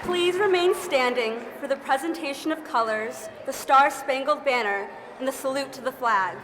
Please remain standing for the presentation of colors, the Star-Spangled Banner, and the salute to the flag.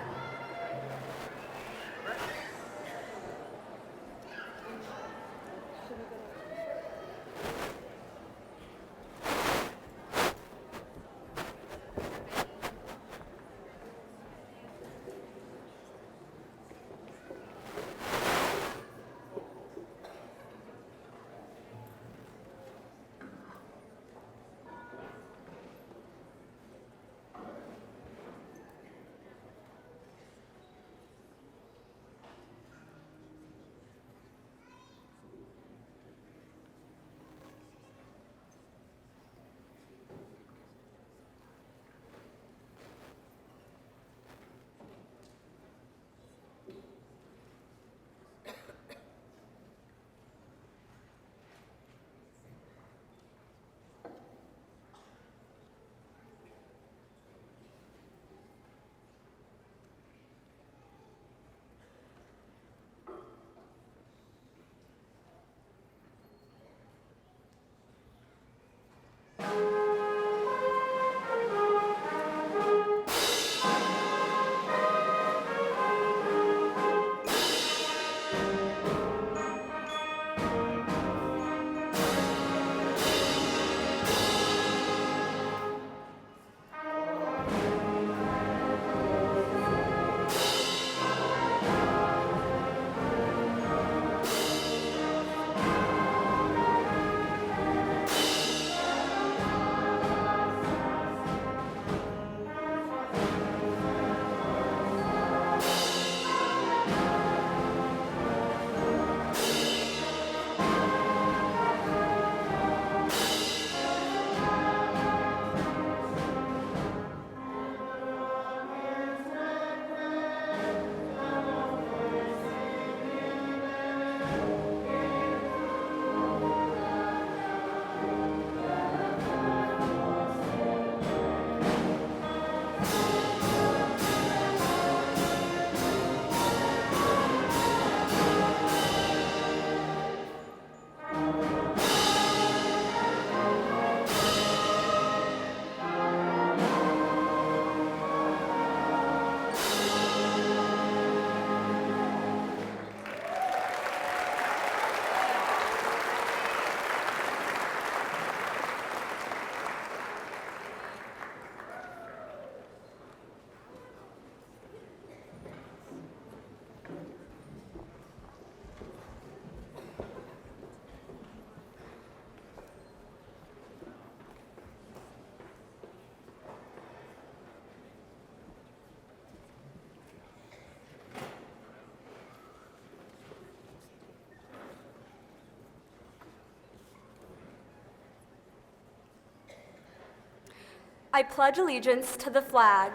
I pledge allegiance to the flag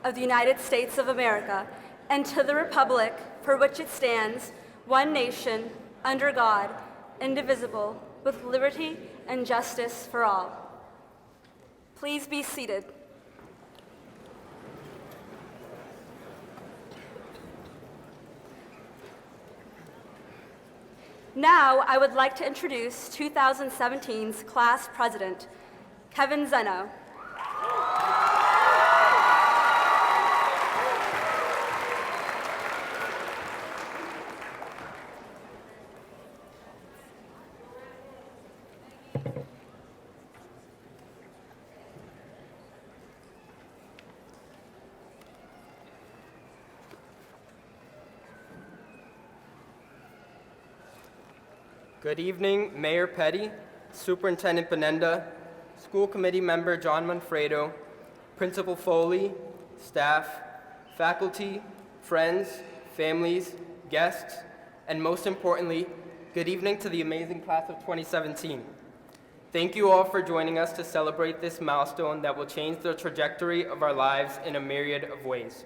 of the United States of America and to the republic for which it stands, one nation, under God, indivisible, with liberty and justice for all. Please be seated. Now, I would like to introduce 2017's class president, Kevin Zeno. Good evening, Mayor Petty, Superintendent Binienda, School Committee Member John Monfredo, Principal Foley, staff, faculty, friends, families, guests, and most importantly, good evening to the amazing class of 2017. Thank you all for joining us to celebrate this milestone that will change the trajectory of our lives in a myriad of ways.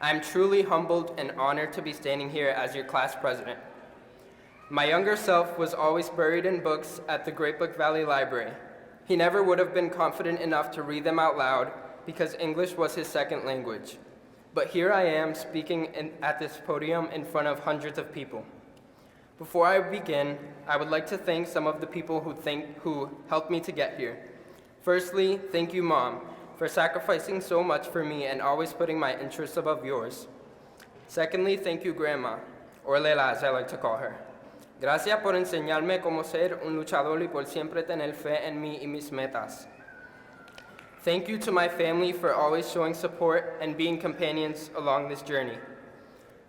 I am truly humbled and honored to be standing here as your class president. My younger self was always buried in books at the Great Book Valley Library. He never would have been confident enough to read them out loud because English was his second language. But here I am speaking at this podium in front of hundreds of people. Before I begin, I would like to thank some of the people who helped me to get here. Firstly, thank you, Mom, for sacrificing so much for me and always putting my interests above yours. Secondly, thank you, Grandma, or Lela as I like to call her. Gracias por enseñarme cómo ser un luchador y por siempre tener fe en mí y mis metas. Thank you to my family for always showing support and being companions along this journey.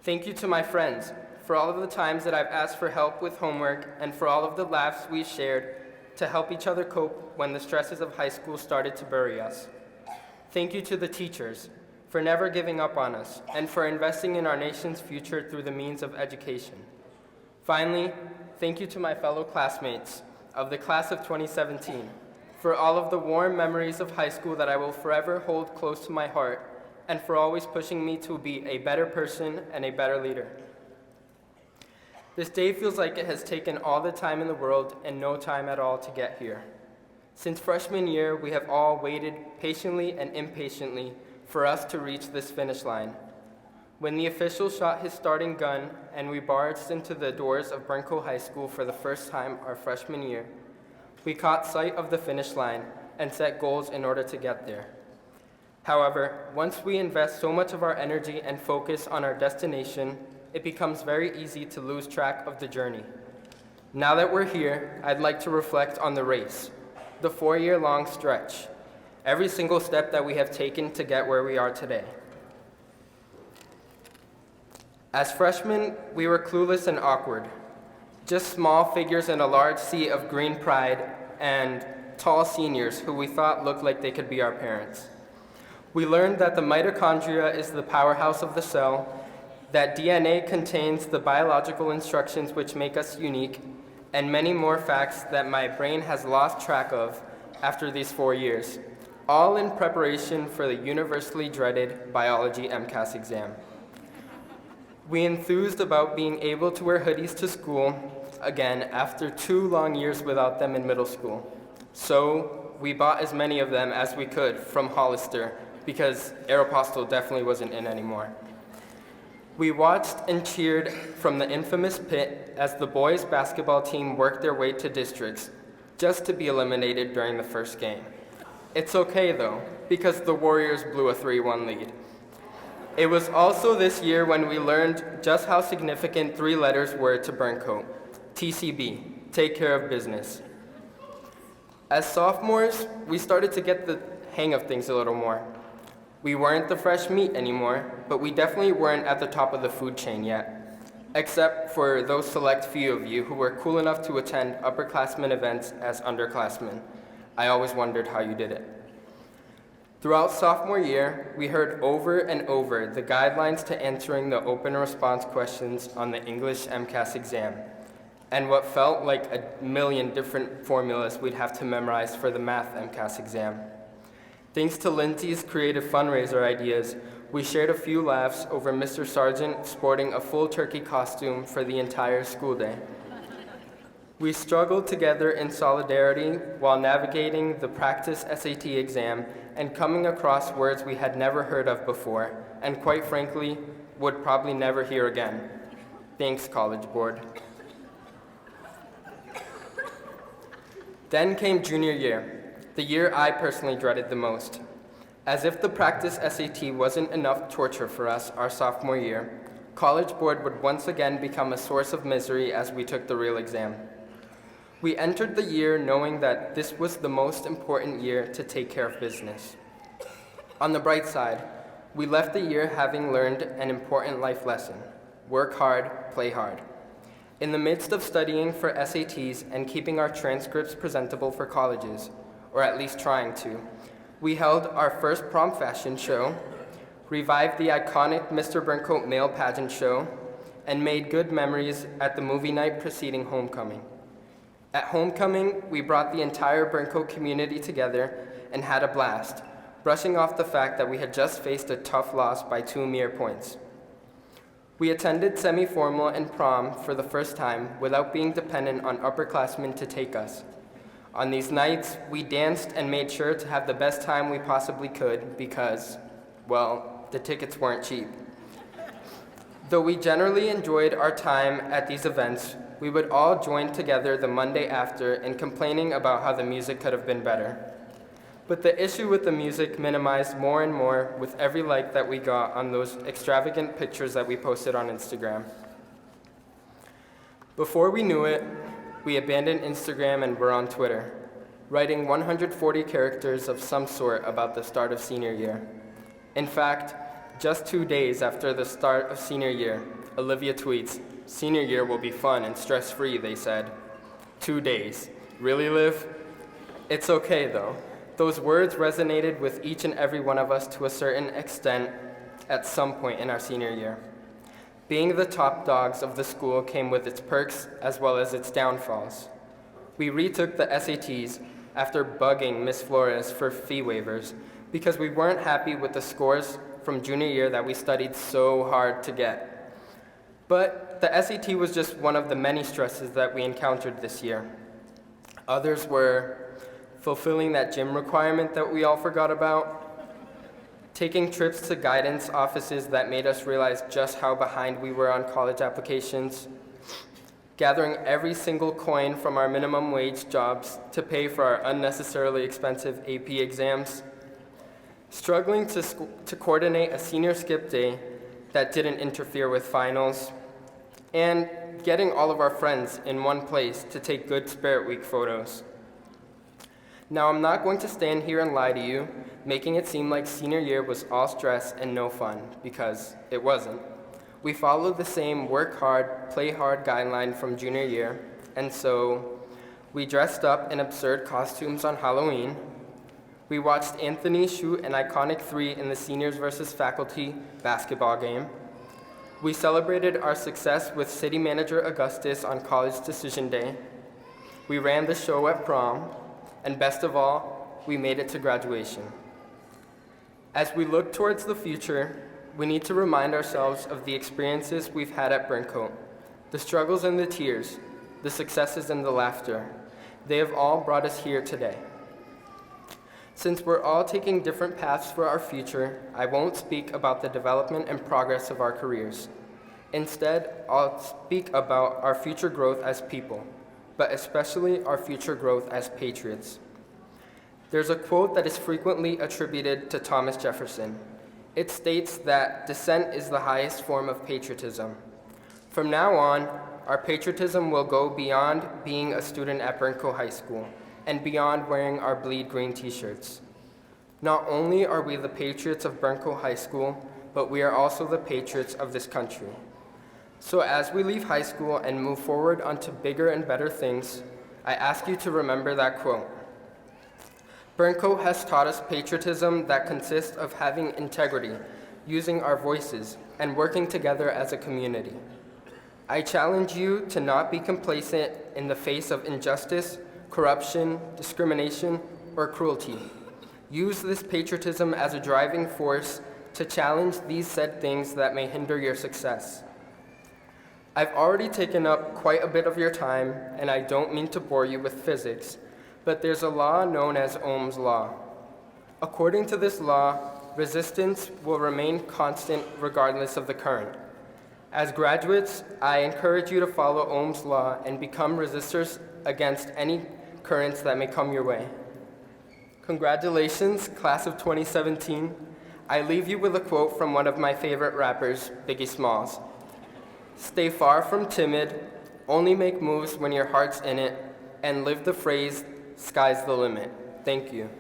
Thank you to my friends for all of the times that I've asked for help with homework and for all of the laughs we shared to help each other cope when the stresses of high school started to bury us. Thank you to the teachers for never giving up on us and for investing in our nation's future through the means of education. Finally, thank you to my fellow classmates of the class of 2017 for all of the warm memories of high school that I will forever hold close to my heart and for always pushing me to be a better person and a better leader. This day feels like it has taken all the time in the world and no time at all to get here. Since freshman year, we have all waited patiently and impatiently for us to reach this finish line. When the official shot his starting gun and we barged into the doors of Burncoat High School for the first time our freshman year, we caught sight of the finish line and set goals in order to get there. However, once we invest so much of our energy and focus on our destination, it becomes very easy to lose track of the journey. Now that we're here, I'd like to reflect on the race, the 4-year-long stretch, every single step that we have taken to get where we are today. As freshmen, we were clueless and awkward, just small figures in a large sea of green pride and tall seniors who we thought looked like they could be our parents. We learned that the mitochondria is the powerhouse of the cell, that DNA contains the biological instructions which make us unique, and many more facts that my brain has lost track of after these 4 years, all in preparation for the universally dreaded biology MCAS exam. We enthused about being able to wear hoodies to school again after 2 long years without them in middle school. So we bought as many of them as we could from Hollister because Aeropostale definitely wasn't in anymore. We watched and cheered from the infamous pit as the boys' basketball team worked their way to districts just to be eliminated during the first game. It's okay though, because the Warriors blew a 3-1 lead. It was also this year when we learned just how significant 3 letters were to Burncoat. TCB, take care of business. As sophomores, we started to get the hang of things a little more. We weren't the fresh meat anymore, but we definitely weren't at the top of the food chain yet, except for those select few of you who were cool enough to attend upperclassmen events as underclassmen. I always wondered how you did it. Throughout sophomore year, we heard over and over the guidelines to answering the open response questions on the English MCAS exam, and what felt like a million different formulas we'd have to memorize for the math MCAS exam. Thanks to Lindsay's creative fundraiser ideas, we shared a few laughs over Mr. Sargent sporting a full turkey costume for the entire school day. We struggled together in solidarity while navigating the practice SAT exam and coming across words we had never heard of before, and quite frankly, would probably never hear again. Thanks, College Board. Then came junior year, the year I personally dreaded the most. As if the practice SAT wasn't enough torture for us our sophomore year, College Board would once again become a source of misery as we took the real exam. We entered the year knowing that this was the most important year to take care of business. On the bright side, we left the year having learned an important life lesson: work hard, play hard. In the midst of studying for SATs and keeping our transcripts presentable for colleges, or at least trying to, we held our first prom fashion show, revived the iconic Mr. Burncoat male pageant show, and made good memories at the movie night preceding homecoming. At homecoming, we brought the entire Burncoat community together and had a blast, brushing off the fact that we had just faced a tough loss by 2 mere points. We attended semi-formal and prom for the first time without being dependent on upperclassmen to take us. On these nights, we danced and made sure to have the best time we possibly could because, well, the tickets weren't cheap. Though we generally enjoyed our time at these events, we would all join together the Monday after in complaining about how the music could have been better. But the issue with the music minimized more and more with every like that we got on those extravagant pictures that we posted on Instagram. Before we knew it, we abandoned Instagram and were on Twitter, writing 140 characters of some sort about the start of senior year. In fact, just 2 days after the start of senior year, Olivia tweets, "Senior year will be fun and stress-free," they said. 2 days. Really, Liv? It's okay, though. Those words resonated with each and every one of us to a certain extent at some point in our senior year. Being the top dogs of the school came with its perks as well as its downfalls. We retook the SATs after bugging Miss Flores for fee waivers because we weren't happy with the scores from junior year that we studied so hard to get. But the SAT was just one of the many stresses that we encountered this year. Others were fulfilling that gym requirement that we all forgot about, taking trips to guidance offices that made us realize just how behind we were on college applications, gathering every single coin from our minimum wage jobs to pay for our unnecessarily expensive AP exams, struggling to coordinate a senior skip day that didn't interfere with finals, and getting all of our friends in one place to take good Spirit Week photos. Now, I'm not going to stand here and lie to you, making it seem like senior year was all stress and no fun, because it wasn't. We followed the same work hard, play hard guideline from junior year, and so we dressed up in absurd costumes on Halloween. We watched Anthony shoot an iconic 3 in the seniors versus faculty basketball game. We celebrated our success with City Manager Augustus on College Decision Day. We ran the show at prom, and best of all, we made it to graduation. As we look towards the future, we need to remind ourselves of the experiences we've had at Burncoat, the struggles and the tears, the successes and the laughter. They have all brought us here today. Since we're all taking different paths for our future, I won't speak about the development and progress of our careers. Instead, I'll speak about our future growth as people, but especially our future growth as patriots. There's a quote that is frequently attributed to Thomas Jefferson. It states that dissent is the highest form of patriotism. From now on, our patriotism will go beyond being a student at Burncoat High School and beyond wearing our bleed green t-shirts. Not only are we the patriots of Burncoat High School, but we are also the patriots of this country. So as we leave high school and move forward onto bigger and better things, I ask you to remember that quote. Burncoat has taught us patriotism that consists of having integrity, using our voices, and working together as a community. I challenge you to not be complacent in the face of injustice, corruption, discrimination, or cruelty. Use this patriotism as a driving force to challenge these said things that may hinder your success. I've already taken up quite a bit of your time, and I don't mean to bore you with physics, but there's a law known as Ohm's law. According to this law, resistance will remain constant regardless of the current. As graduates, I encourage you to follow Ohm's law and become resistors against any currents that may come your way. Congratulations, class of 2017. I leave you with a quote from one of my favorite rappers, Biggie Smalls. Stay far from timid, only make moves when your heart's in it, and live the phrase, sky's the limit. Thank you.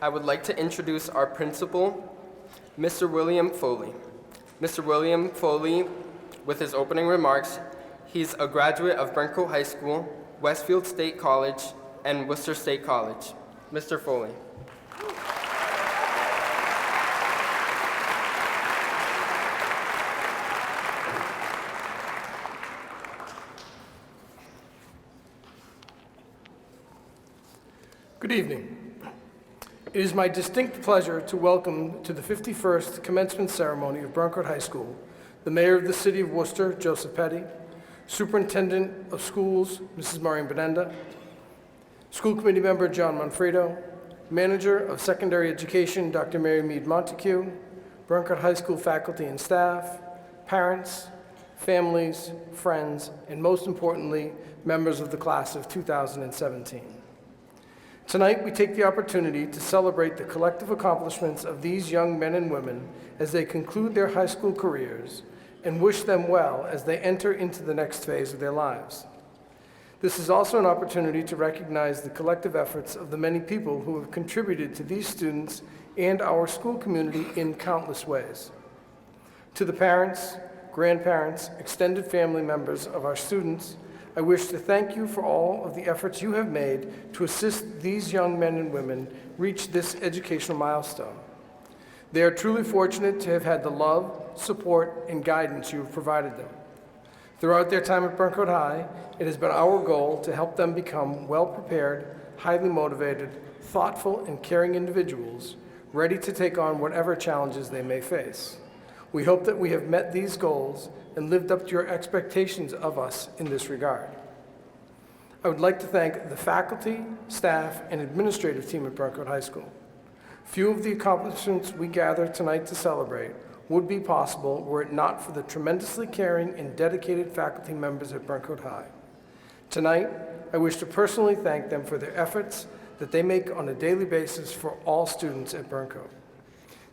I would like to introduce our principal, Mr. William Foley. Mr. William Foley, with his opening remarks, he's a graduate of Burncoat High School, Westfield State College, and Worcester State College. Mr. Foley. Good evening. It is my distinct pleasure to welcome to the 51st commencement ceremony of Burncoat High School the Mayor of the City of Worcester, Joseph Petty, Superintendent of Schools, Mrs. Maureen Binienda, School Committee Member John Monfredo, Manager of Secondary Education, Dr. Mary Mead Montague, Burncoat High School faculty and staff, parents, families, friends, and most importantly, members of the class of 2017. Tonight, we take the opportunity to celebrate the collective accomplishments of these young men and women as they conclude their high school careers and wish them well as they enter into the next phase of their lives. This is also an opportunity to recognize the collective efforts of the many people who have contributed to these students and our school community in countless ways. To the parents, grandparents, extended family members of our students, I wish to thank you for all of the efforts you have made to assist these young men and women reach this educational milestone. They are truly fortunate to have had the love, support, and guidance you have provided them. Throughout their time at Burncoat High, it has been our goal to help them become well-prepared, highly motivated, thoughtful, and caring individuals, ready to take on whatever challenges they may face. We hope that we have met these goals and lived up to your expectations of us in this regard. I would like to thank the faculty, staff, and administrative team at Burncoat High School. Few of the accomplishments we gather tonight to celebrate would be possible were it not for the tremendously caring and dedicated faculty members at Burncoat High. Tonight, I wish to personally thank them for their efforts that they make on a daily basis for all students at Burncoat.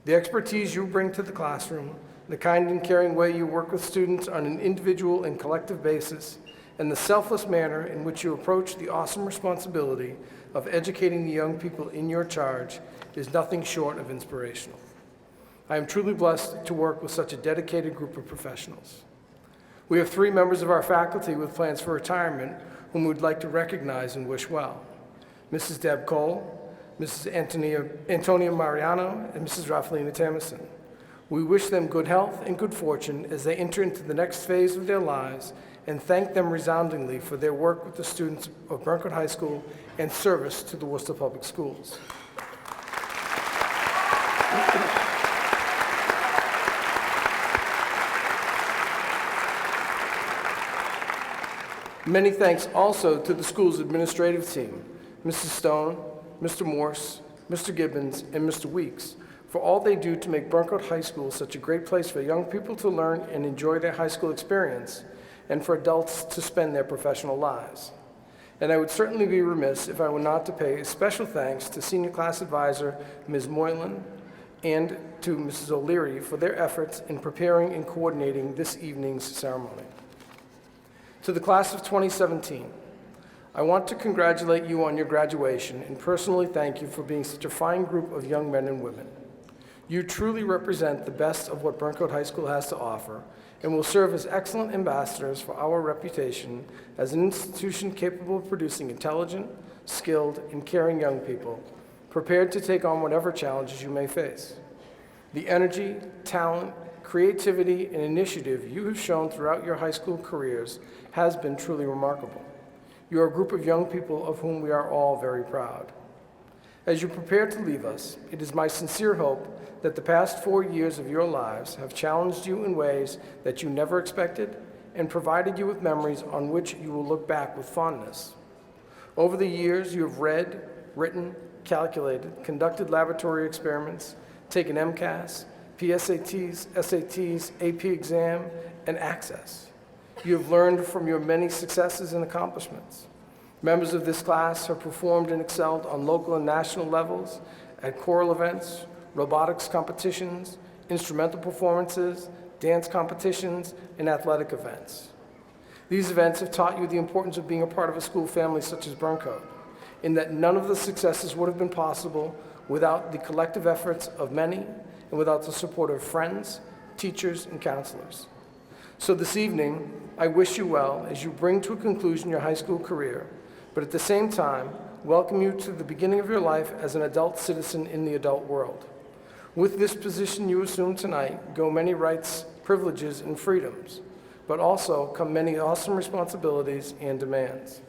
The expertise you bring to the classroom, the kind and caring way you work with students on an individual and collective basis, and the selfless manner in which you approach the awesome responsibility of educating the young people in your charge is nothing short of inspirational. I am truly blessed to work with such a dedicated group of professionals. We have 3 members of our faculty with plans for retirement whom we would like to recognize and wish well. Mrs. Deb Cole, Mrs. Antonia Mariano, and Mrs. Rafalina Tamison. We wish them good health and good fortune as they enter into the next phase of their lives and thank them resoundingly for their work with the students of Burncoat High School and service to the Worcester Public Schools. Many thanks also to the school's administrative team, Mrs. Stone, Mr. Morse, Mr. Gibbons, and Mr. Weeks, for all they do to make Burncoat High School such a great place for young people to learn and enjoy their high school experience, and for adults to spend their professional lives. And I would certainly be remiss if I were not to pay special thanks to Senior Class Advisor Ms. Moylan and to Mrs. O'Leary for their efforts in preparing and coordinating this evening's ceremony. To the class of 2017, I want to congratulate you on your graduation and personally thank you for being such a fine group of young men and women. You truly represent the best of what Burncoat High School has to offer and will serve as excellent ambassadors for our reputation as an institution capable of producing intelligent, skilled, and caring young people, prepared to take on whatever challenges you may face. The energy, talent, creativity, and initiative you have shown throughout your high school careers has been truly remarkable. You are a group of young people of whom we are all very proud. As you prepare to leave us, it is my sincere hope that the past 4 years of your lives have challenged you in ways that you never expected and provided you with memories on which you will look back with fondness. Over the years, you have read, written, calculated, conducted laboratory experiments, taken MCAS, PSATs, SATs, AP exam, and Access. You have learned from your many successes and accomplishments. Members of this class have performed and excelled on local and national levels at choral events, robotics competitions, instrumental performances, dance competitions, and athletic events. These events have taught you the importance of being a part of a school family such as Burncoat, in that none of the successes would have been possible without the collective efforts of many and without the support of friends, teachers, and counselors. So this evening, I wish you well as you bring to a conclusion your high school career, but at the same time, welcome you to the beginning of your life as an adult citizen in the adult world. With this position you assume tonight go many rights, privileges, and freedoms, but also come many awesome responsibilities and demands.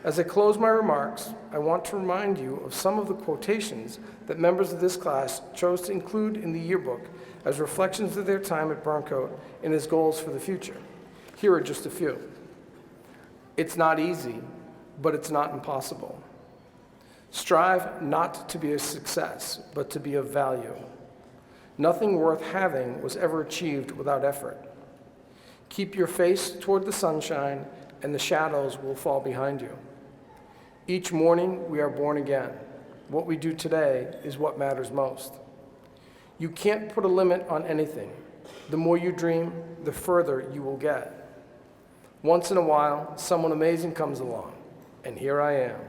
As I close my remarks, I want to remind you of some of the quotations that members of this class chose to include in the yearbook as reflections of their time at Burncoat and as goals for the future. Here are just a few. It's not easy, but it's not impossible. Strive not to be a success, but to be of value. Nothing worth having was ever achieved without effort. Keep your face toward the sunshine, and the shadows will fall behind you. Each morning, we are born again. What we do today is what matters most. You can't put a limit on anything. The more you dream, the further you will get. Once in a while, someone amazing comes along, and here I am.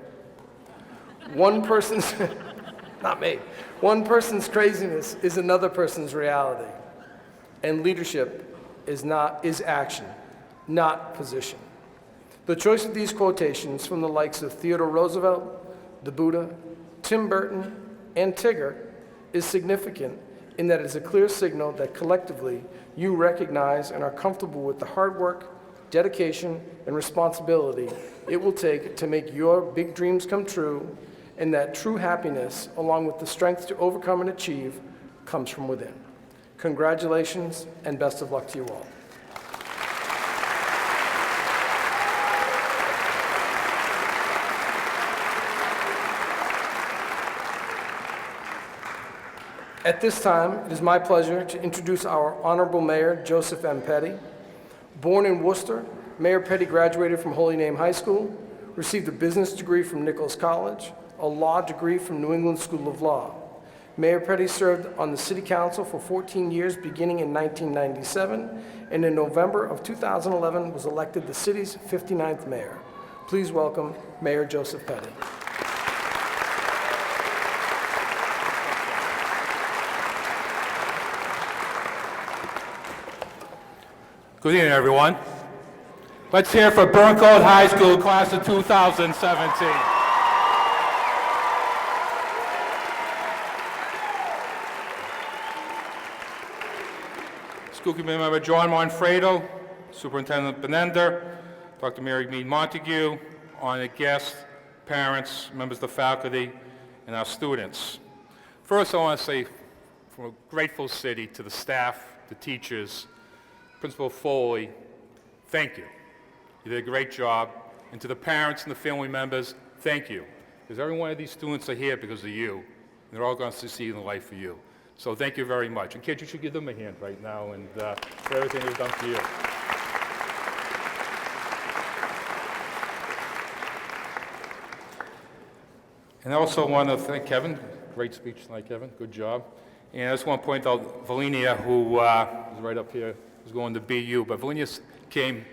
One person's, not me, one person's craziness is another person's reality. And leadership is action, not position. The choice of these quotations from the likes of Theodore Roosevelt, the Buddha, Tim Burton, and Tigger is significant in that it is a clear signal that collectively you recognize and are comfortable with the hard work, dedication, and responsibility it will take to make your big dreams come true, and that true happiness, along with the strength to overcome and achieve, comes from within. Congratulations, and best of luck to you all. At this time, it is my pleasure to introduce our Honorable Mayor, Joseph M. Petty. Born in Worcester, Mayor Petty graduated from Holy Name High School, received a business degree from Nichols College, a law degree from New England School of Law. Mayor Petty served on the City Council for 14 years beginning in 1997, and in November of 2011 was elected the city's 59th mayor. Please welcome Mayor Joseph Petty. Good evening, everyone. Let's hear for Burncoat High School, class of 2017. School Committee Member John Monfredo, Superintendent Binienda, Dr. Mary Mead Montague, honored guests, parents, members of the faculty, and our students. First, I want to say from a grateful city to the staff, the teachers, Principal Foley, thank you. You did a great job. And to the parents and the family members, thank you. Because every one of these students are here because of you. And they're all going to succeed in life for you. So thank you very much. And kids, you should give them a hand right now and for everything they've done for you. And I also want to thank Kevin. Great speech tonight, Kevin. Good job. And I just want to point out Valenia, who is right up here, is going to BU. But Valenia came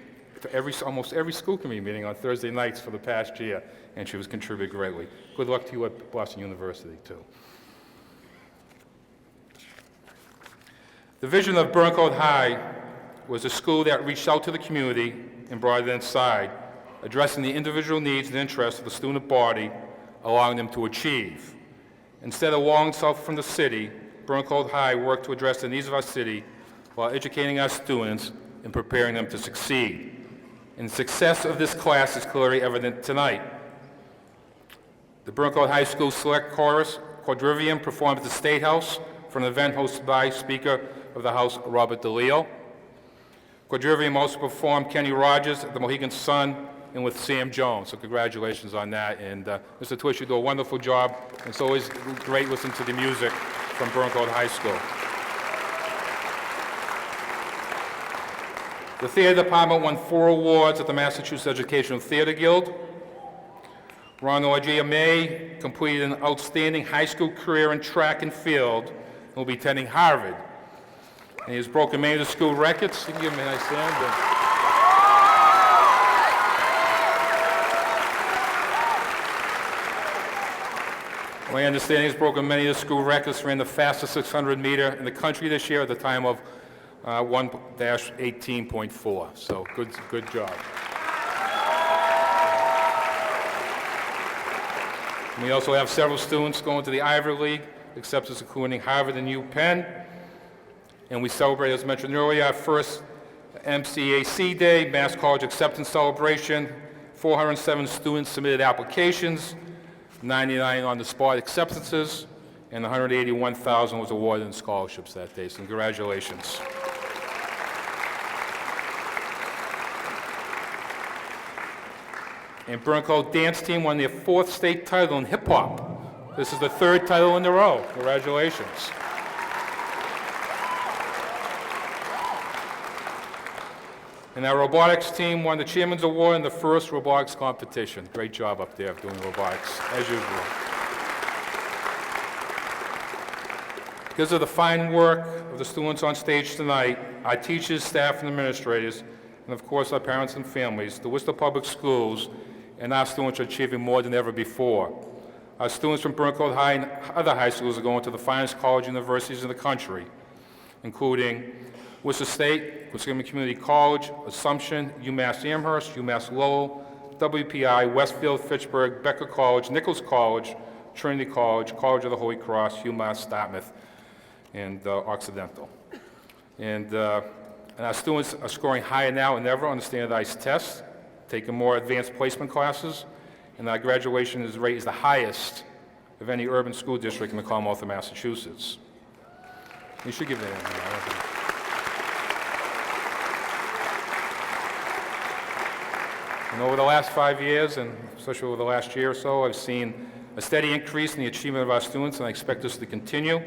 to almost every school committee meeting on Thursday nights for the past year, and she was contributing greatly. Good luck to you at Boston University, too. The vision of Burncoat High was a school that reached out to the community and brought it inside, addressing the individual needs and interests of the student body, allowing them to achieve. Instead of walling south from the city, Burncoat High worked to address the needs of our city while educating our students and preparing them to succeed. And the success of this class is clearly evident tonight. The Burncoat High School Select Chorus Quadrivium performed at the State House for an event hosted by Speaker of the House, Robert DeLeo. Quadrivium also performed Kenny Rogers at the Mohegan Sun and with Sam Jones, so congratulations on that. And Mr. Twitch, you do a wonderful job. It's always great listening to the music from Burncoat High School. The Theater Department won 4 awards at the Massachusetts Educational Theater Guild. Ronald J. May completed an outstanding high school career in track and field and will be attending Harvard. And he has broken many of the school records. You can give him a nice hand. My understanding he's broken many of the school records, ran the fastest 600 meter in the country this year at the time of 1-18.4. So good job. And we also have several students going to the Ivy League, acceptance including Harvard and UPenn. And we celebrate, as mentioned earlier, our first MCAC Day, Mass College Acceptance Celebration. 407 students submitted applications, 99 on-the-spot acceptances, and 181,000 was awarded in scholarships that day. So congratulations. And Burncoat dance team won their 4th state title in hip hop. This is the 3rd title in a row. Congratulations. And our robotics team won the Chairman's Award in the first robotics competition. Great job up there doing robotics, as usual. Because of the fine work of the students on stage tonight, our teachers, staff, and administrators, and of course our parents and families, the Worcester Public Schools, and our students are achieving more than ever before. Our students from Burncoat High and other high schools are going to the finest college universities in the country, including Worcester State, Worcester Community College, Assumption, UMass Amherst, UMass Lowell, WPI, Westfield, Fitchburg, Becker College, Nichols College, Trinity College, College of the Holy Cross, UMass Dartmouth, and Occidental. And our students are scoring higher now than ever on the standardized tests, taking more advanced placement classes, and our graduation rate is the highest of any urban school district in the Commonwealth of Massachusetts. You should give that a And over the last 5 years, and especially over the last year or so, I've seen a steady increase in the achievement of our students, and I expect this to continue.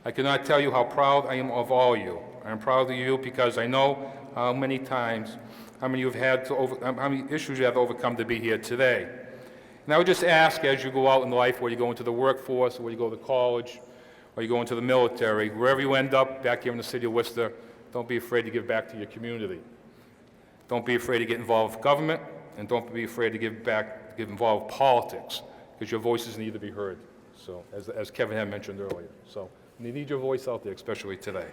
I cannot tell you how proud I am of all of you. I am proud of you because I know how many issues you have to overcome to be here today. And I would just ask, as you go out in life, whether you go into the workforce, or whether you go to college, or you go into the military, wherever you end up back here in the city of Worcester, don't be afraid to give back to your community. Don't be afraid to get involved with government, and don't be afraid to get involved with politics, because your voices need to be heard. So, as Kevin had mentioned earlier. So, you need your voice out there, especially today.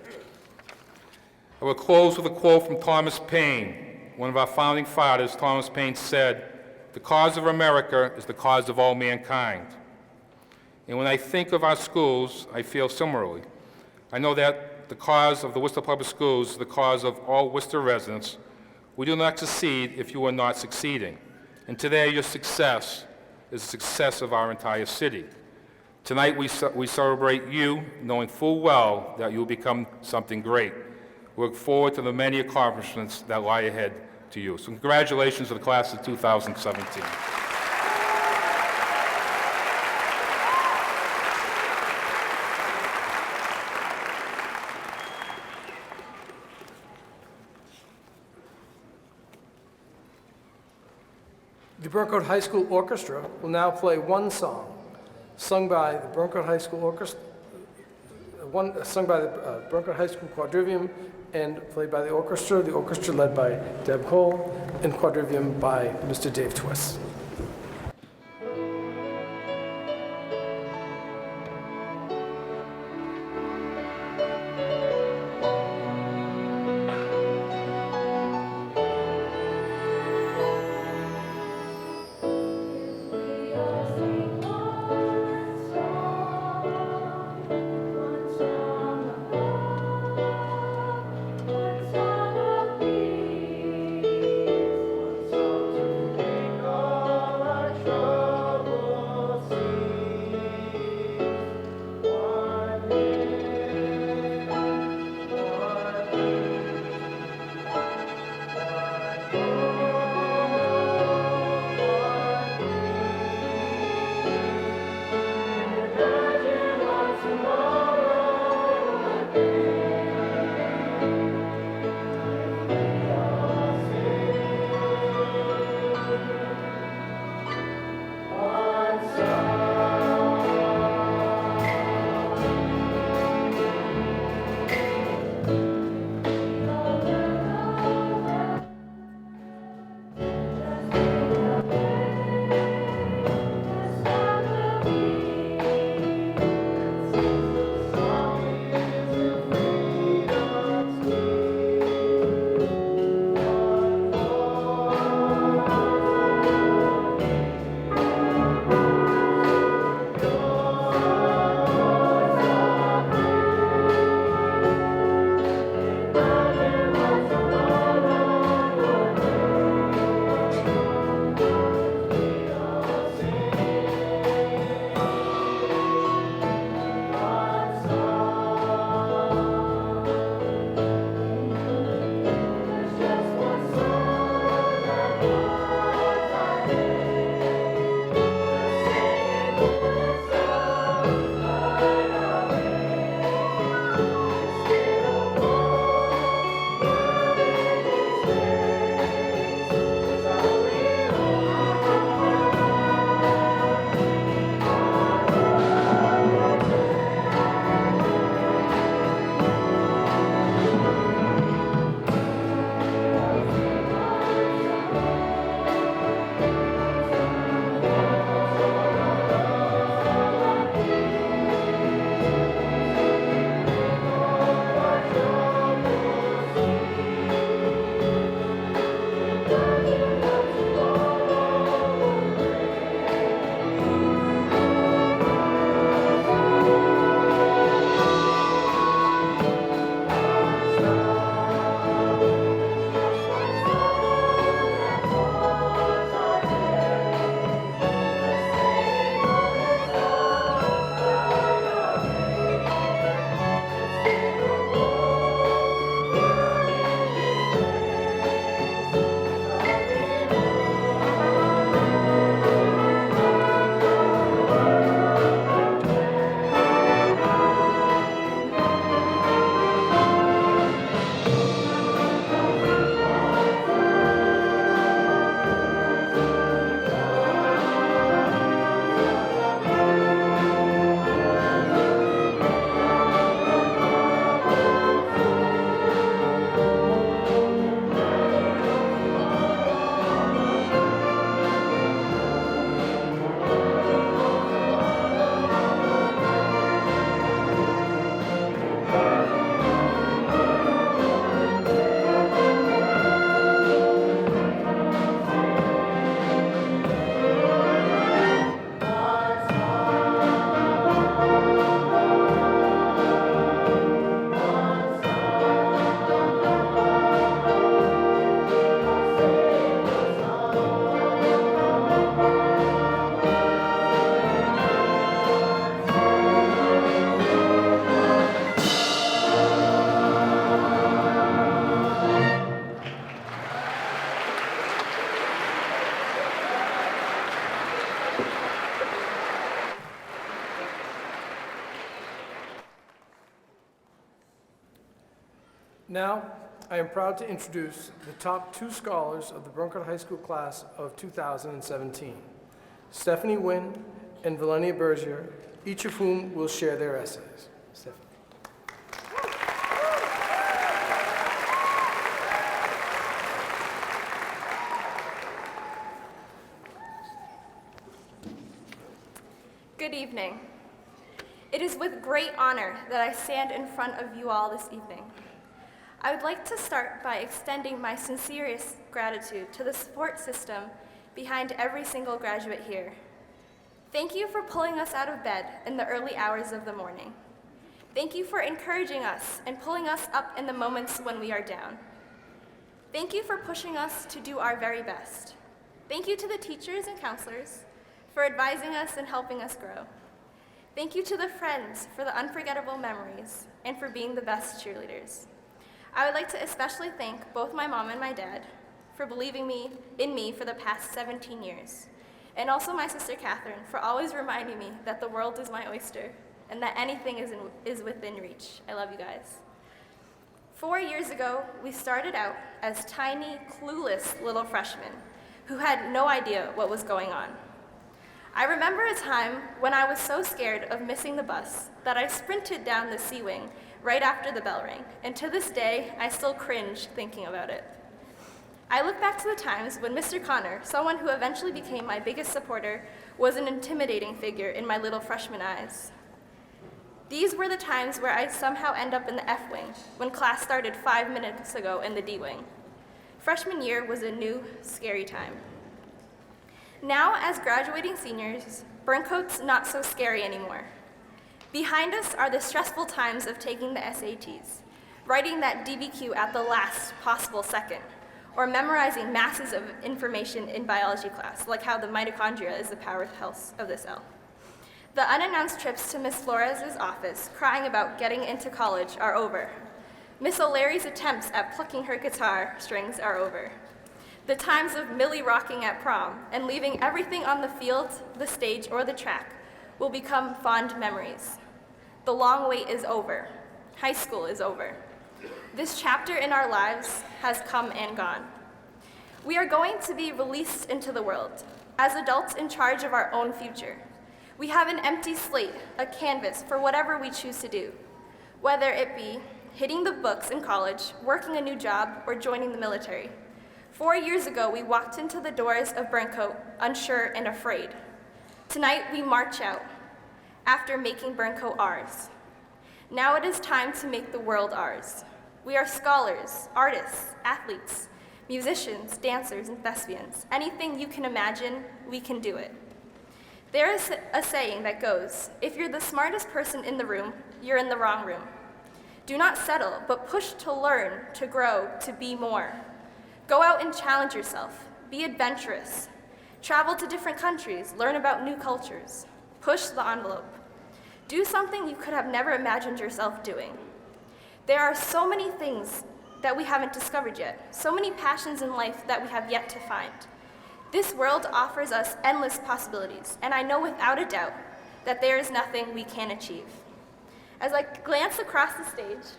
I will close with a quote from Thomas Paine. One of our founding fathers, Thomas Paine, said, "The cause of America is the cause of all mankind." And when I think of our schools, I feel similarly. I know that the cause of the Worcester Public Schools is the cause of all Worcester residents. We do not succeed if you are not succeeding. And today, your success is the success of our entire city. Tonight, we celebrate you, knowing full well that you will become something great. We look forward to the many accomplishments that lie ahead to you. So congratulations to the class of 2017. The Burncoat High School Orchestra will now play one song, sung by the Burncoat High School Orchestra, sung by the Burncoat High School Quadrivium, and played by the orchestra led by Deb Cole, and quadrivium by Mr. Dave Twiss. Oh Now, I am proud to introduce the top 2 scholars of the Burncoat High School class of 2017, Stephanie Wynn and Valenia Bergier, each of whom will share their essays. Stephanie. Good evening. It is with great honor that I stand in front of you all this evening. I would like to start by extending my sincerest gratitude to the support system behind every single graduate here. Thank you for pulling us out of bed in the early hours of the morning. Thank you for encouraging us and pulling us up in the moments when we are down. Thank you for pushing us to do our very best. Thank you to the teachers and counselors for advising us and helping us grow. Thank you to the friends for the unforgettable memories and for being the best cheerleaders. I would like to especially thank both my mom and my dad for believing in me for the past 17 years, and also my sister Catherine for always reminding me that the world is my oyster and that anything is within reach. I love you guys. 4 years ago, we started out as tiny, clueless little freshmen who had no idea what was going on. I remember a time when I was so scared of missing the bus that I sprinted down the C-wing right after the bell rang, and to this day, I still cringe thinking about it. I look back to the times when Mr. Connor, someone who eventually became my biggest supporter, was an intimidating figure in my little freshman eyes. These were the times where I'd somehow end up in the F-wing when class started 5 minutes ago in the D-wing. Freshman year was a new, scary time. Now, as graduating seniors, Burncoat's not so scary anymore. Behind us are the stressful times of taking the SATs, writing that DBQ at the last possible second, or memorizing masses of information in biology class, like how the mitochondria is the powerhouse of the cell. The unannounced trips to Miss Flores' office crying about getting into college are over. Miss O'Leary's attempts at plucking her guitar strings are over. The times of Millie rocking at prom and leaving everything on the field, the stage, or the track will become fond memories. The long wait is over. High school is over. This chapter in our lives has come and gone. We are going to be released into the world as adults in charge of our own future. We have an empty slate, a canvas for whatever we choose to do, whether it be hitting the books in college, working a new job, or joining the military. 4 years ago, we walked into the doors of Burncoat unsure and afraid. Tonight, we march out after making Burncoat ours. Now it is time to make the world ours. We are scholars, artists, athletes, musicians, dancers, and thespians. Anything you can imagine, we can do it. There is a saying that goes, if you're the smartest person in the room, you're in the wrong room. Do not settle, but push to learn, to grow, to be more. Go out and challenge yourself. Be adventurous. Travel to different countries, learn about new cultures. Push the envelope. Do something you could have never imagined yourself doing. There are so many things that we haven't discovered yet, so many passions in life that we have yet to find. This world offers us endless possibilities, and I know without a doubt that there is nothing we can't achieve. As I glance across the stage,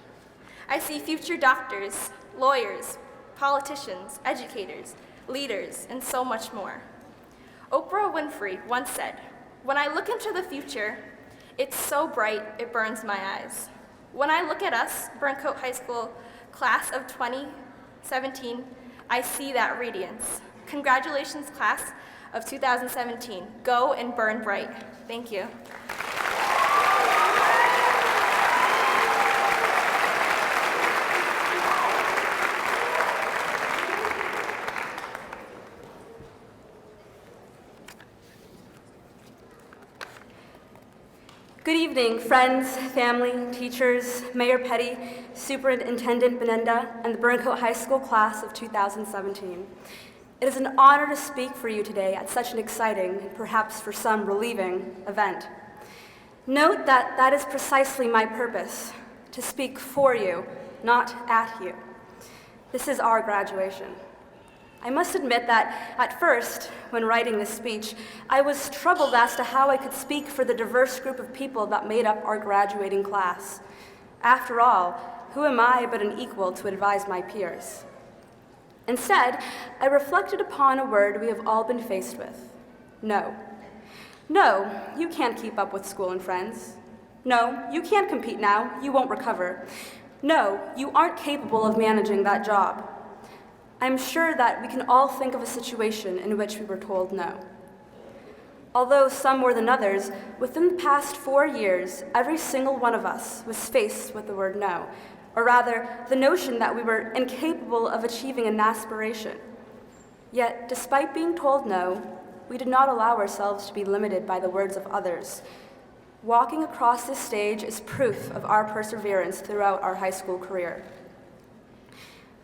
I see future doctors, lawyers, politicians, educators, leaders, and so much more. Oprah Winfrey once said, "When I look into the future, it's so bright it burns my eyes." When I look at us, Burncoat High School class of 2017, I see that radiance. Congratulations, class of 2017. Go and burn bright. Thank you. Good evening, friends, family, teachers, Mayor Petty, Superintendent Binienda, and the Burncoat High School class of 2017. It is an honor to speak for you today at such an exciting, and perhaps for some relieving, event. Note that that is precisely my purpose, to speak for you, not at you. This is our graduation. I must admit that at first, when writing this speech, I was troubled as to how I could speak for the diverse group of people that made up our graduating class. After all, who am I but an equal to advise my peers? Instead, I reflected upon a word we have all been faced with: no. No, you can't keep up with school and friends. No, you can't compete now, you won't recover. No, you aren't capable of managing that job. I'm sure that we can all think of a situation in which we were told no. Although some more than others, within the past 4 years, every single one of us was faced with the word no, or rather, the notion that we were incapable of achieving an aspiration. Yet, despite being told no, we did not allow ourselves to be limited by the words of others. Walking across this stage is proof of our perseverance throughout our high school career.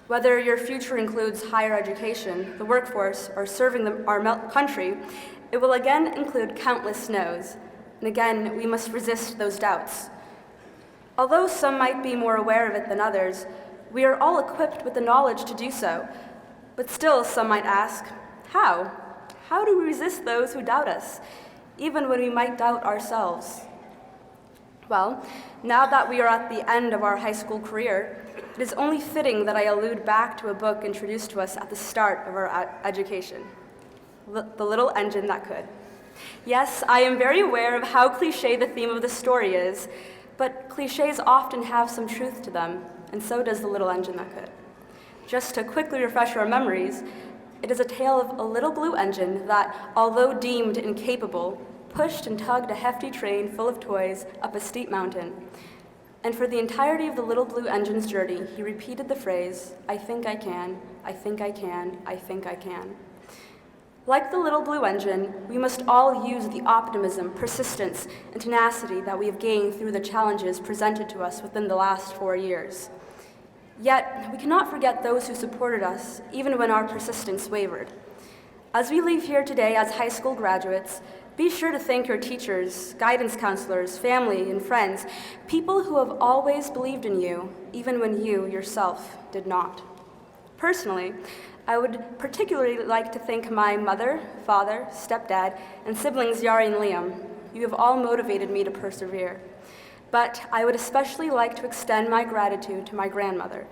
Whether your future includes higher education, the workforce, or serving our country, it will again include countless no's. And again, we must resist those doubts. Although some might be more aware of it than others, we are all equipped with the knowledge to do so. But still, some might ask, how? How do we resist those who doubt us, even when we might doubt ourselves? Well, now that we are at the end of our high school career, it is only fitting that I allude back to a book introduced to us at the start of our education, The Little Engine That Could. Yes, I am very aware of how cliché the theme of the story is, but clichés often have some truth to them, and so does The Little Engine That Could. Just to quickly refresh our memories, it is a tale of a little blue engine that, although deemed incapable, pushed and tugged a hefty train full of toys up a steep mountain. And for the entirety of the little blue engine's journey, he repeated the phrase, "I think I can, I think I can, I think I can." Like the little blue engine, we must all use the optimism, persistence, and tenacity that we have gained through the challenges presented to us within the last 4 years. Yet, we cannot forget those who supported us, even when our persistence wavered. As we leave here today as high school graduates, be sure to thank your teachers, guidance counselors, family, and friends, people who have always believed in you, even when you yourself did not. Personally, I would particularly like to thank my mother, father, stepdad, and siblings Yari and Liam. You have all motivated me to persevere. But I would especially like to extend my gratitude to my grandmother.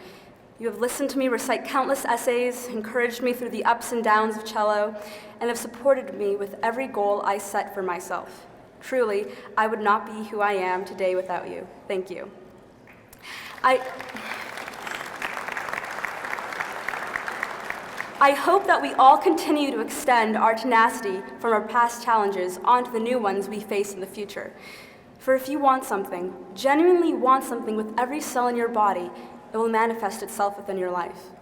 You have listened to me recite countless essays, encouraged me through the ups and downs of cello, and have supported me with every goal I set for myself. Truly, I would not be who I am today without you. Thank you. I hope that we all continue to extend our tenacity from our past challenges onto the new ones we face in the future. For if you want something, genuinely want something with every cell in your body, it will manifest itself within your life.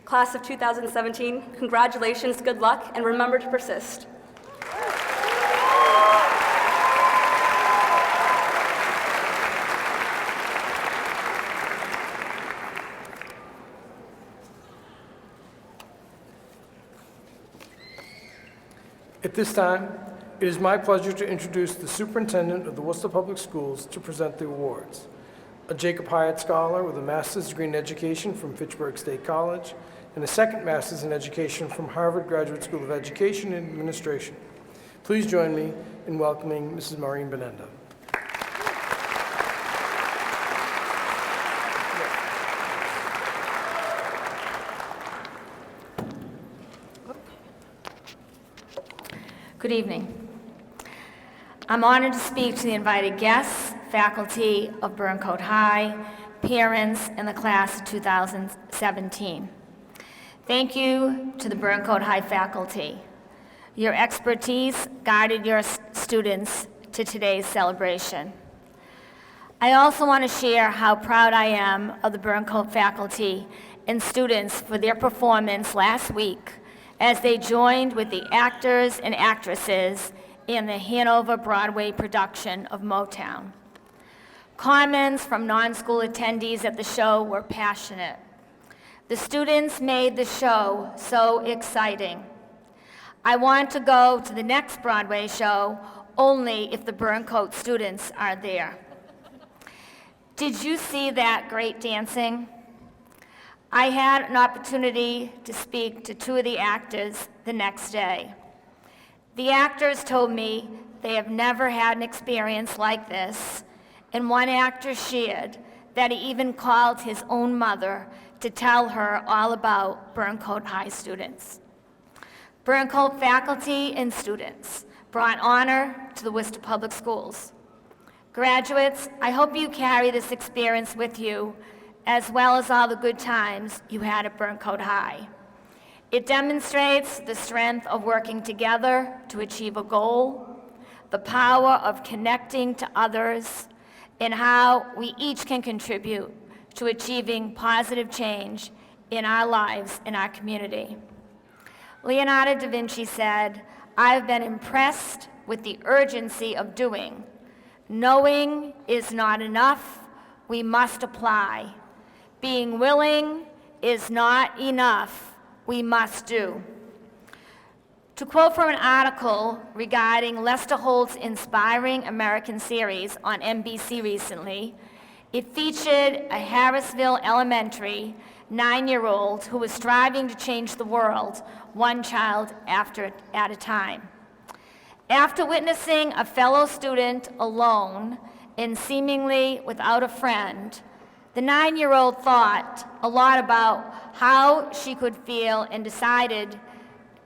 Class of 2017, congratulations, good luck, and remember to persist. At this time, it is my pleasure to introduce the Superintendent of the Worcester Public Schools to present the awards. A Jacob Hyatt Scholar with a Master's degree in Education from Fitchburg State College and a second Master's in Education from Harvard Graduate School of Education and Administration. Please join me in welcoming Mrs. Maureen Binienda. Good evening. I'm honored to speak to the invited guests, faculty of Burncoat High, parents, and the class of 2017. Thank you to the Burncoat High faculty. Your expertise guided your students to today's celebration. I also want to share how proud I am of the Burncoat faculty and students for their performance last week as they joined with the actors and actresses in the Hanover Broadway production of Motown. Comments from non-school attendees at the show were passionate. The students made the show so exciting. I want to go to the next Broadway show only if the Burncoat students are there. Did you see that great dancing? I had an opportunity to speak to two of the actors the next day. The actors told me they have never had an experience like this, and one actor shared that he even called his own mother to tell her all about Burncoat High students. Burncoat faculty and students brought honor to the Worcester Public Schools. Graduates, I hope you carry this experience with you, as well as all the good times you had at Burncoat High. It demonstrates the strength of working together to achieve a goal, the power of connecting to others, and how we each can contribute to achieving positive change in our lives and our community. Leonardo da Vinci said, "I've been impressed with the urgency of doing. Knowing is not enough, we must apply. Being willing is not enough, we must do." To quote from an article regarding Lester Holt's inspiring American series on NBC recently, it featured a Harrisville Elementary 9-year-old who was striving to change the world, one child at a time. After witnessing a fellow student alone and seemingly without a friend, the 9-year-old thought a lot about how she could feel and decided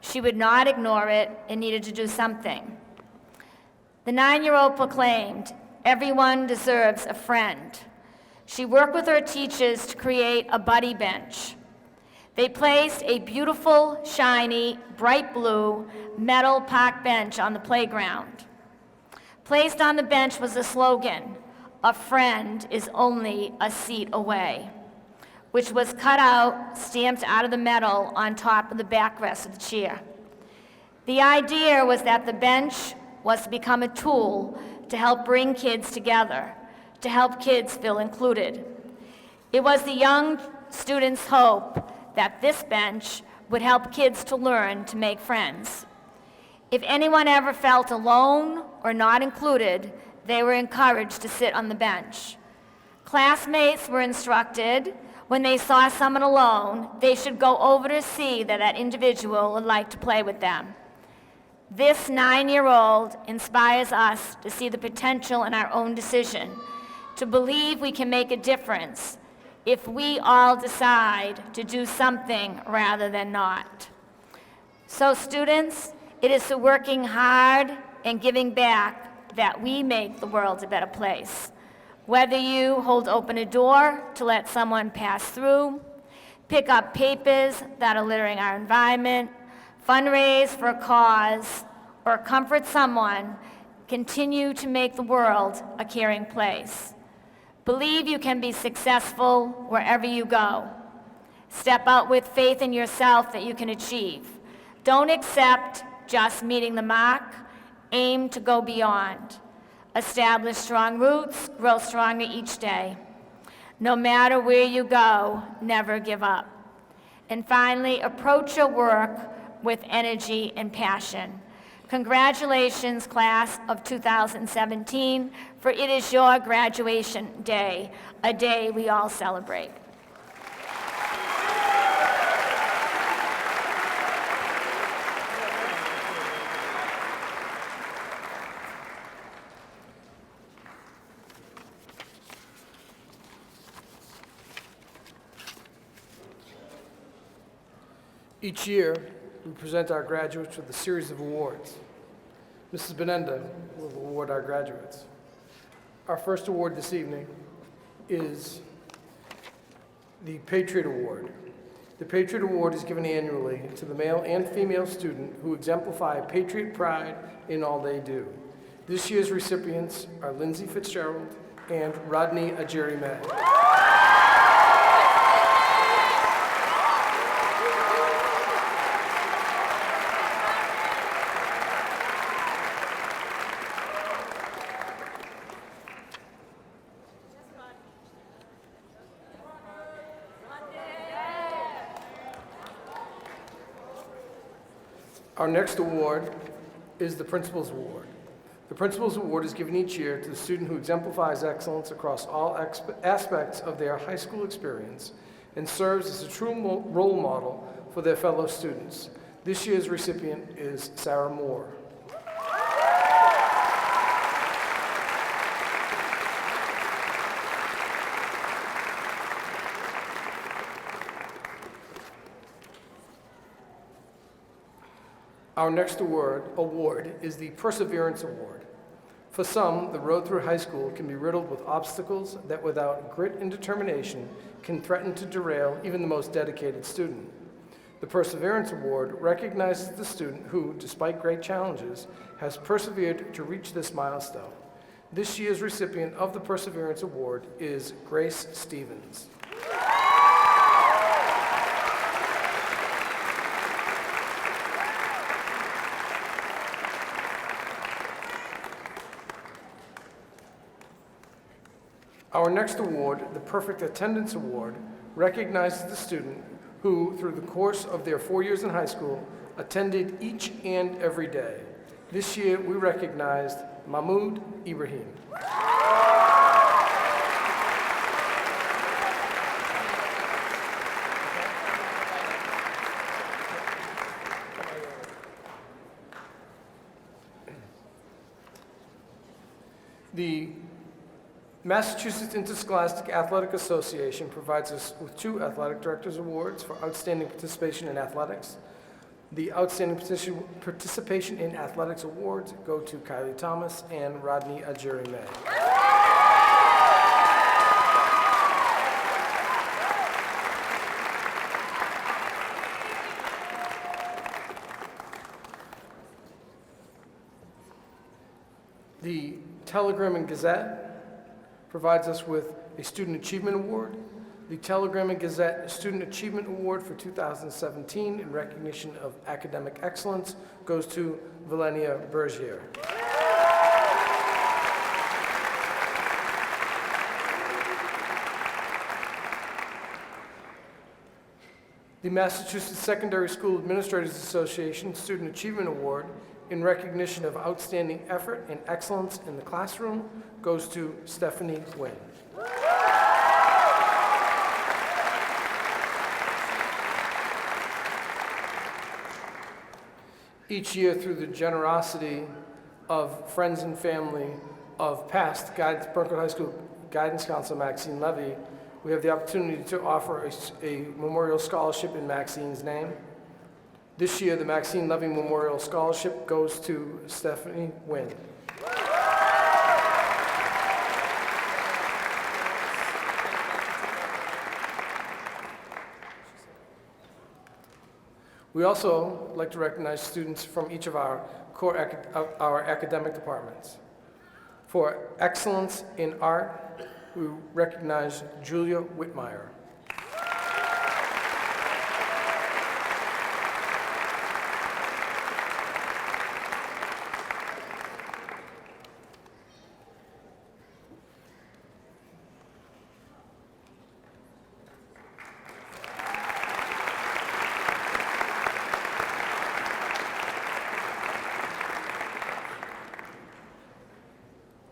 she would not ignore it and needed to do something. The 9-year-old proclaimed, "Everyone deserves a friend." She worked with her teachers to create a buddy bench. They placed a beautiful, shiny, bright blue metal park bench on the playground. Placed on the bench was a slogan, "A friend is only a seat away," which was cut out, stamped out of the metal on top of the backrest of the chair. The idea was that the bench was to become a tool to help bring kids together, to help kids feel included. It was the young students' hope that this bench would help kids to learn to make friends. If anyone ever felt alone or not included, they were encouraged to sit on the bench. Classmates were instructed when they saw someone alone, they should go over to see that that individual would like to play with them. This 9-year-old inspires us to see the potential in our own decision, to believe we can make a difference if we all decide to do something rather than not. So students, it is through working hard and giving back that we make the world a better place. Whether you hold open a door to let someone pass through, pick up papers that are littering our environment, fundraise for a cause, or comfort someone, continue to make the world a caring place. Believe you can be successful wherever you go. Step out with faith in yourself that you can achieve. Don't accept just meeting the mark. Aim to go beyond. Establish strong roots, grow stronger each day. No matter where you go, never give up. And finally, approach your work with energy and passion. Congratulations, class of 2017, for it is your graduation day, a day we all celebrate. Each year, we present our graduates with a series of awards. Mrs. Binienda will award our graduates. Our first award this evening is the Patriot Award. The Patriot Award is given annually to the male and female student who exemplify patriot pride in all they do. This year's recipients are Lindsay Fitzgerald and Rodney Ajiri May. Our next award is the Principal's Award. The Principal's Award is given each year to the student who exemplifies excellence across all aspects of their high school experience and serves as a true role model for their fellow students. This year's recipient is Sarah Moore. Our next award is the Perseverance Award. For some, the road through high school can be riddled with obstacles that without grit and determination can threaten to derail even the most dedicated student. The Perseverance Award recognizes the student who, despite great challenges, has persevered to reach this milestone. This year's recipient of the Perseverance Award is Grace Stevens. Our next award, the Perfect Attendance Award, recognizes the student who, through the course of their 4 years in high school, attended each and every day. This year, we recognized Mahmoud Ibrahim. The Massachusetts Interscholastic Athletic Association provides us with 2 Athletic Directors Awards for outstanding participation in athletics. The Outstanding Participation in Athletics Awards go to Kylie Thomas and Rodney Ajiri May. The Telegram and Gazette provides us with a Student Achievement Award. The Telegram and Gazette Student Achievement Award for 2017 in recognition of academic excellence goes to Valenia Bergier. The Massachusetts Secondary School Administrators Association Student Achievement Award in recognition of outstanding effort and excellence in the classroom goes to Stephanie Wynn. Each year, through the generosity of friends and family of past Burncoat High School Guidance Counselor Maxine Levy, we have the opportunity to offer a memorial scholarship in Maxine's name. This year, the Maxine Levy Memorial Scholarship goes to Stephanie Wynn. We also like to recognize students from each of our our academic departments. For excellence in art, we recognize Julia Whitmire.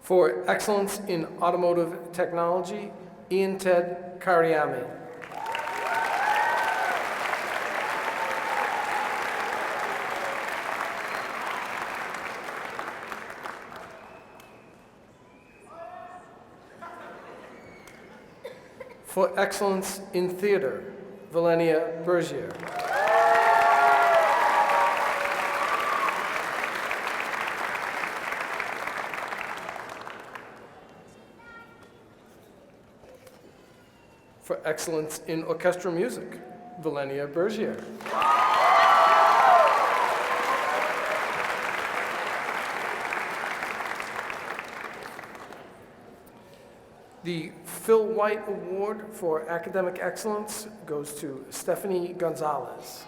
For excellence in automotive technology, Ian Ted Kariami. For excellence in theater, Valenia Bergier. For excellence in orchestra music, Valenia Bergier. The Phil White Award for Academic Excellence goes to Stephanie Gonzalez.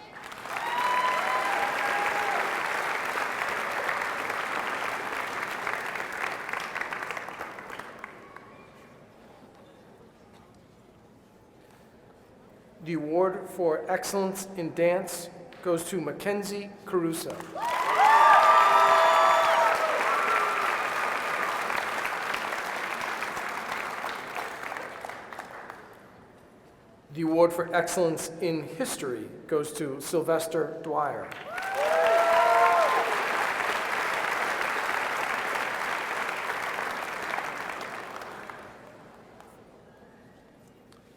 The award for excellence in dance goes to Mackenzie Caruso. The award for excellence in history goes to Sylvester Dwyer.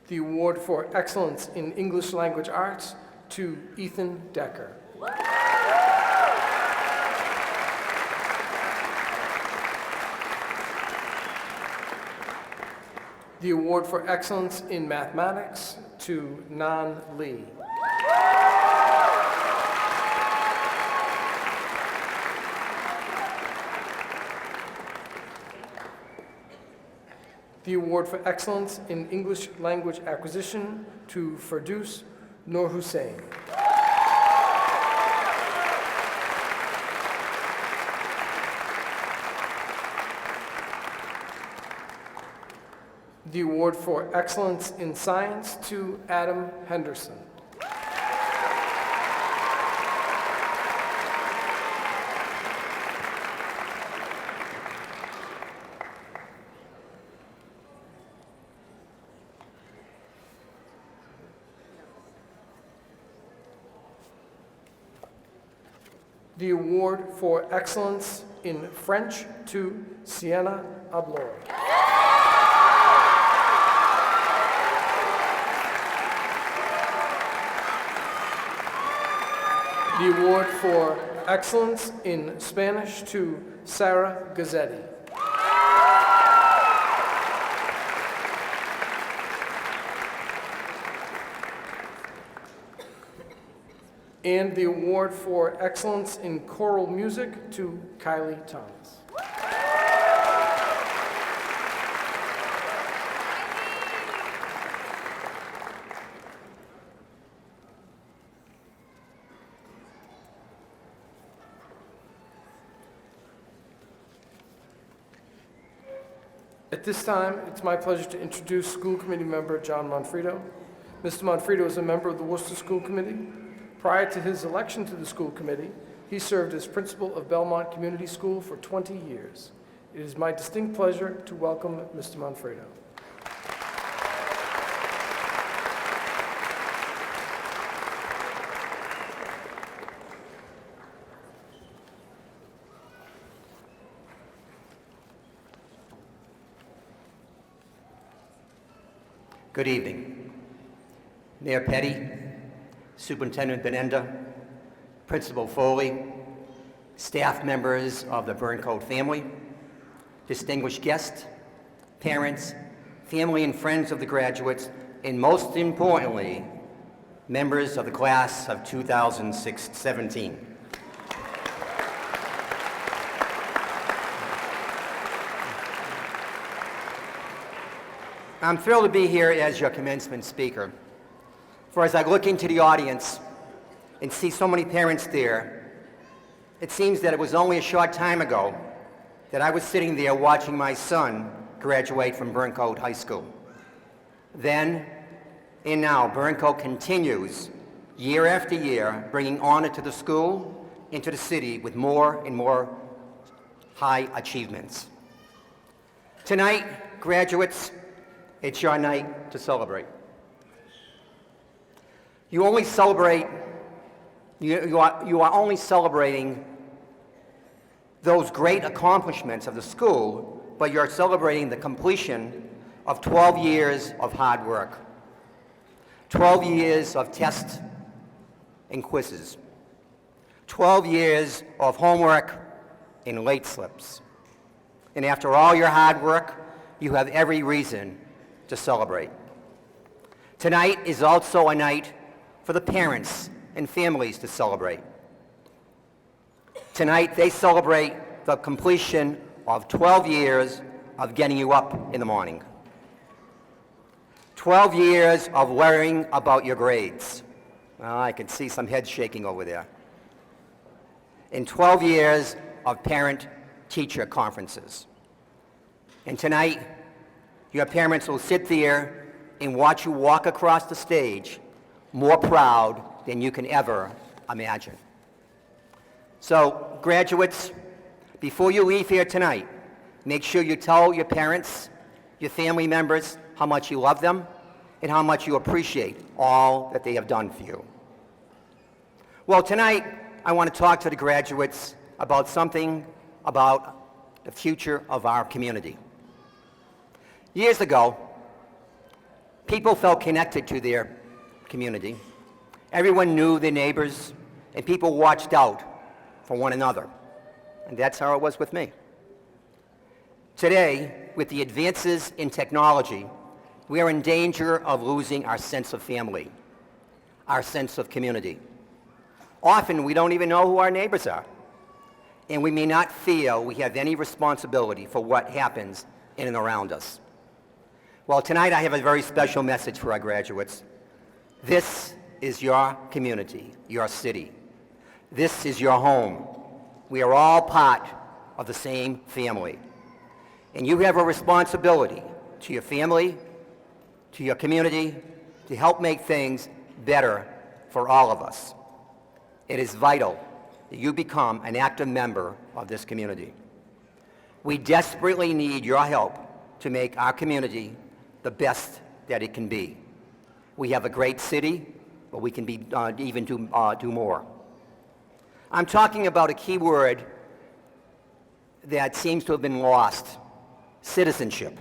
The award for excellence in English language arts to Ethan Decker. The award for excellence in mathematics to Nan Lee. The award for excellence in English language acquisition to Firdaus Noor Hussain. The award for excellence in science to Adam Henderson. The award for excellence in French to Sienna Abloy. The award for excellence in Spanish to Sarah Gazzetti. And the award for excellence in choral music to Kylie Thomas. At this time, it's my pleasure to introduce School Committee member John Monfredo. Mr. Monfredo is a member of the Worcester School Committee. Prior to his election to the school committee, he served as principal of Belmont Community School for 20 years. It is my distinct pleasure to welcome Mr. Monfredo. Good evening. Mayor Petty, Superintendent Binienda, Principal Foley, staff members of the Burncoat family, distinguished guests, parents, family and friends of the graduates, and most importantly, members of the class of 2017. I'm thrilled to be here as your commencement speaker. For as I look into the audience and see so many parents there, it seems that it was only a short time ago that I was sitting there watching my son graduate from Burncoat High School. Then and now, Burncoat continues year after year, bringing honor to the school and to the city with more and more high achievements. Tonight, graduates, it's your night to celebrate. You are only celebrating those great accomplishments of the school, but you're celebrating the completion of 12 years of hard work, 12 years of tests and quizzes, 12 years of homework and late slips. And after all your hard work, you have every reason to celebrate. Tonight is also a night for the parents and families to celebrate. Tonight they celebrate the completion of 12 years of getting you up in the morning. 12 years of worrying about your grades. Well, I can see some heads shaking over there. And 12 years of parent-teacher conferences. And tonight, your parents will sit there and watch you walk across the stage more proud than you can ever imagine. So, graduates, before you leave here tonight, make sure you tell your parents, your family members, how much you love them and how much you appreciate all that they have done for you. Well, tonight, I want to talk to the graduates about something about the future of our community. Years ago, people felt connected to their community. Everyone knew their neighbors, and people watched out for one another. And that's how it was with me. Today, with the advances in technology, we are in danger of losing our sense of family, our sense of community. Often, we don't even know who our neighbors are, and we may not feel we have any responsibility for what happens in and around us. Well, tonight I have a very special message for our graduates. This is your community, your city. This is your home. We are all part of the same family. And you have a responsibility to your family, to your community, to help make things better for all of us. It is vital that you become an active member of this community. We desperately need your help to make our community the best that it can be. We have a great city, but we can be even do more. I'm talking about a key word that seems to have been lost: citizenship.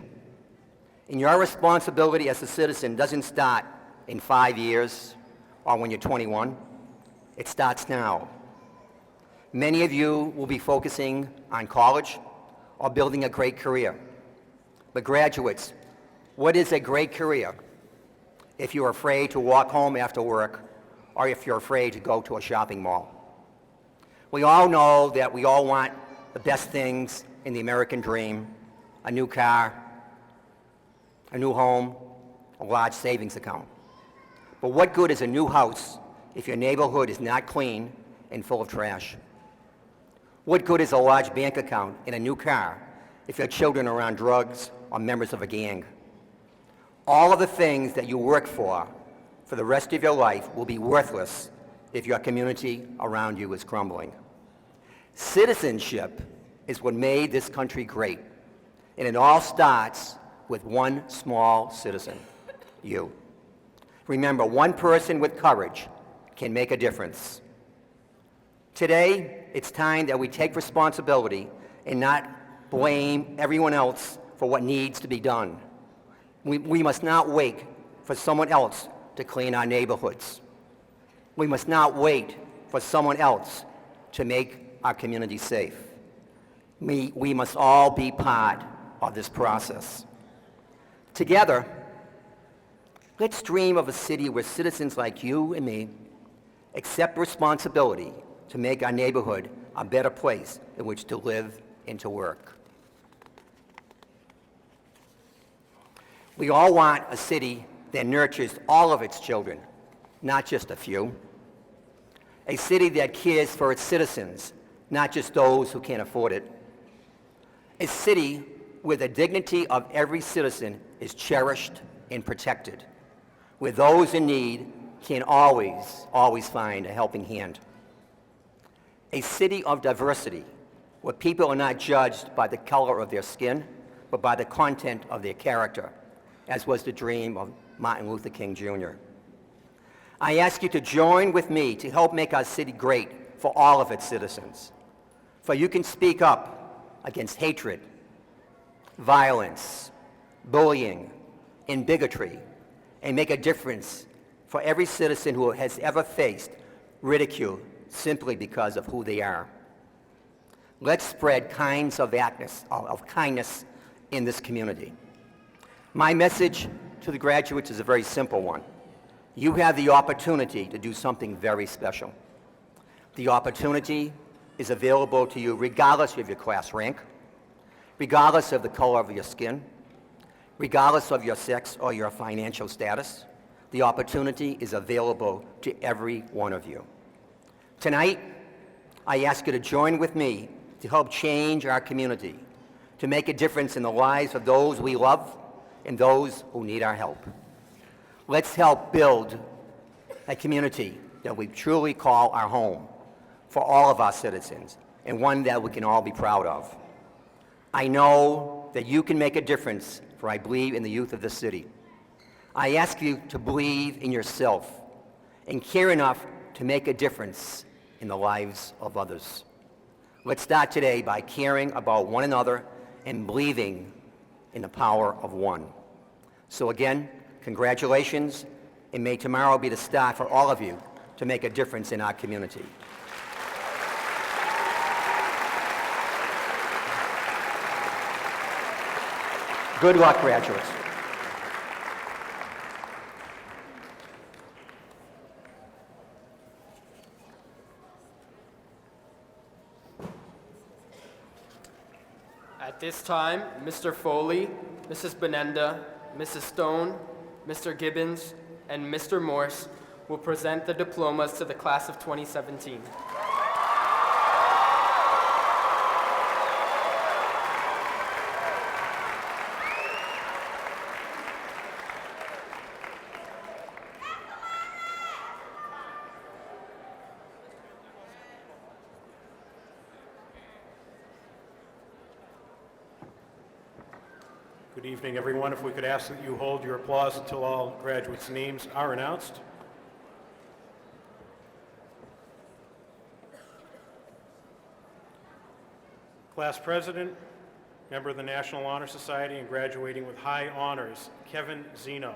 And your responsibility as a citizen doesn't start in 5 years or when you're 21. It starts now. Many of you will be focusing on college or building a great career. But graduates, what is a great career if you're afraid to walk home after work or if you're afraid to go to a shopping mall? We all know that we all want the best things in the American dream: a new car, a new home, a large savings account. But what good is a new house if your neighborhood is not clean and full of trash? What good is a large bank account and a new car if your children are on drugs or members of a gang? All of the things that you work for the rest of your life will be worthless if your community around you is crumbling. Citizenship is what made this country great, and it all starts with one small citizen, you. Remember, one person with courage can make a difference. Today, it's time that we take responsibility and not blame everyone else for what needs to be done. We must not wait for someone else to clean our neighborhoods. We must not wait for someone else to make our community safe. We must all be part of this process. Together, let's dream of a city where citizens like you and me accept responsibility to make our neighborhood a better place in which to live and to work. We all want a city that nurtures all of its children, not just a few. A city that cares for its citizens, not just those who can't afford it. A city where the dignity of every citizen is cherished and protected, where those in need can always find a helping hand. A city of diversity, where people are not judged by the color of their skin, but by the content of their character, as was the dream of Martin Luther King Jr. I ask you to join with me to help make our city great for all of its citizens. For you can speak up against hatred, violence, bullying, and bigotry, and make a difference for every citizen who has ever faced ridicule simply because of who they are. Let's spread kinds of kindness in this community. My message to the graduates is a very simple one. You have the opportunity to do something very special. The opportunity is available to you regardless of your class rank, regardless of the color of your skin, regardless of your sex or your financial status. The opportunity is available to every one of you. Tonight, I ask you to join with me to help change our community, to make a difference in the lives of those we love and those who need our help. Let's help build a community that we truly call our home for all of our citizens, and one that we can all be proud of. I know that you can make a difference, for I believe in the youth of the city. I ask you to believe in yourself and care enough to make a difference in the lives of others. Let's start today by caring about one another and believing in the power of one. So again, congratulations, and may tomorrow be the start for all of you to make a difference in our community. Good luck, graduates. At this time, Mr. Foley, Mrs. Binienda, Mrs. Stone, Mr. Gibbons, and Mr. Morse will present the diplomas to the class of 2017. Good evening, everyone. If we could ask that you hold your applause until all graduates' names are announced. Class President, member of the National Honor Society and graduating with high honors, Kevin Zeno.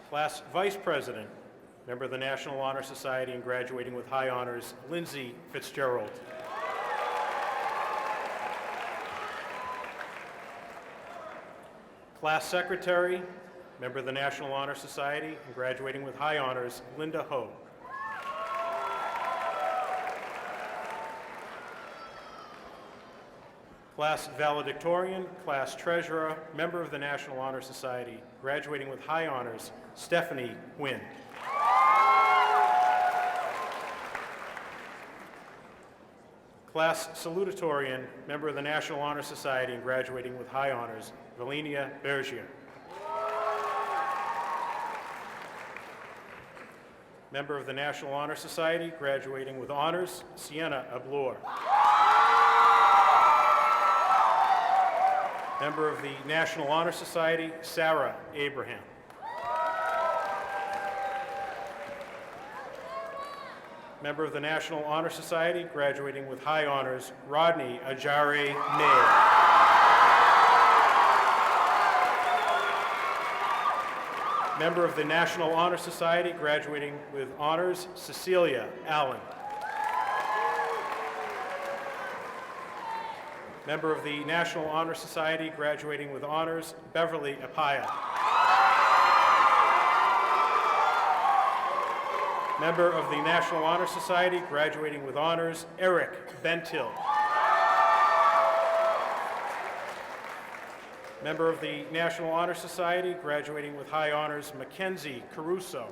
Class Vice President, member of the National Honor Society and graduating with high honors, Lindsay Fitzgerald. Class Secretary, member of the National Honor Society and graduating with high honors, Linda Ho. Class Valedictorian, Class Treasurer, member of the National Honor Society, graduating with high honors, Stephanie Wynn. Class Salutatorian, member of the National Honor Society and graduating with high honors, Valenia Bergier. Member of the National Honor Society, graduating with honors, Sienna Ablor. Member of the National Honor Society, Sarah Abraham. Member of the National Honor Society, graduating with high honors, Rodney Ajare May. Member of the National Honor Society, graduating with honors, Cecilia Allen. Member of the National Honor Society, graduating with honors, Beverly Apaya. Member of the National Honor Society, graduating with honors, Eric Bentil. Member of the National Honor Society, graduating with high honors, Mackenzie Caruso.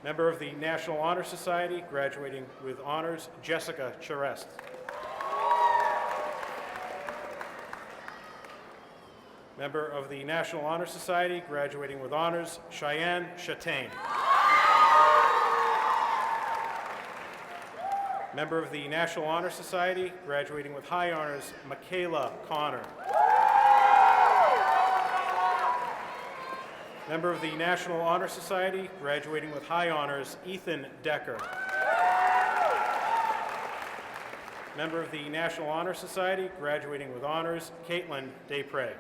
Member of the National Honor Society, graduating with honors, Jessica Charest. Member of the National Honor Society, graduating with honors, Cheyenne Chatain. Member of the National Honor Society, graduating with high honors, Michaela Connor. Member of the National Honor Society, graduating with high honors, Ethan Decker. Member of the National Honor Society, graduating with honors, Caitlin Desprez.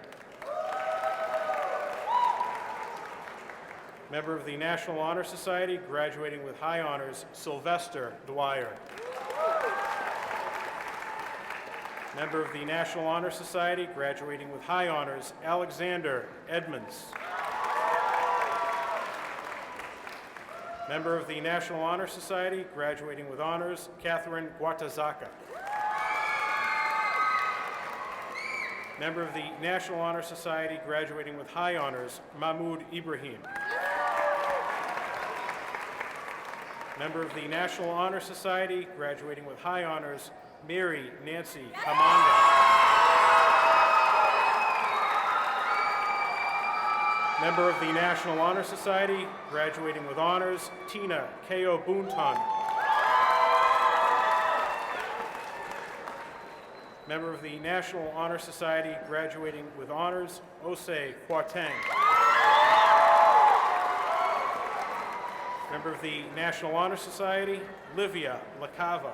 Member of the National Honor Society, graduating with high honors, Sylvester Dwyer. Member of the National Honor Society, graduating with high honors, Alexander Edmonds. Member of the National Honor Society, graduating with honors, Catherine Guatazaka. Member of the National Honor Society, graduating with high honors, Mahmoud Ibrahim. Member of the National Honor Society, graduating with high honors, Mary Nancy Amanda. Member of the National Honor Society, graduating with honors, Tina Keo Boonton. Member of the National Honor Society, graduating with honors, Osei Kwarteng. Member of the National Honor Society, Livia Lacava.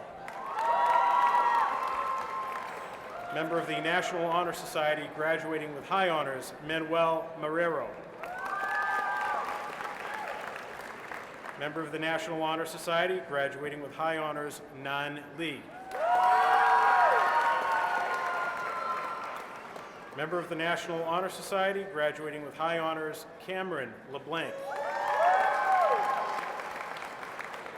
Member of the National Honor Society, graduating with high honors, Manuel Marrero. Member of the National Honor Society, graduating with high honors, Nan Lee. Member of the National Honor Society, graduating with high honors, Cameron LeBlanc.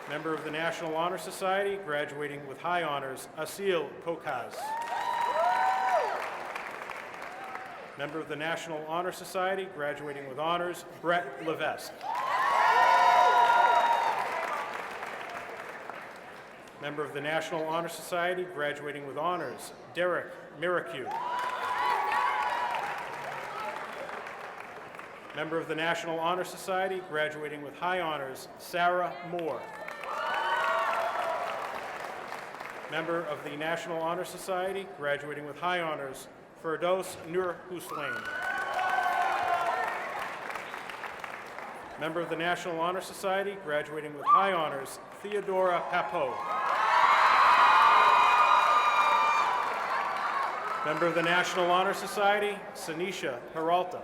Member of the National Honor Society, graduating with high honors, Asil Kokaz. Member of the National Honor Society, graduating with honors, Brett Levesque. Member of the National Honor Society, graduating with honors, Derek Miracu. Member of the National Honor Society, graduating with high honors, Sarah Moore. Member of the National Honor Society, graduating with high honors, Firdaus Nur Hussein. Member of the National Honor Society, graduating with high honors, Theodora Papo. Member of the National Honor Society, Sanisha Peralta.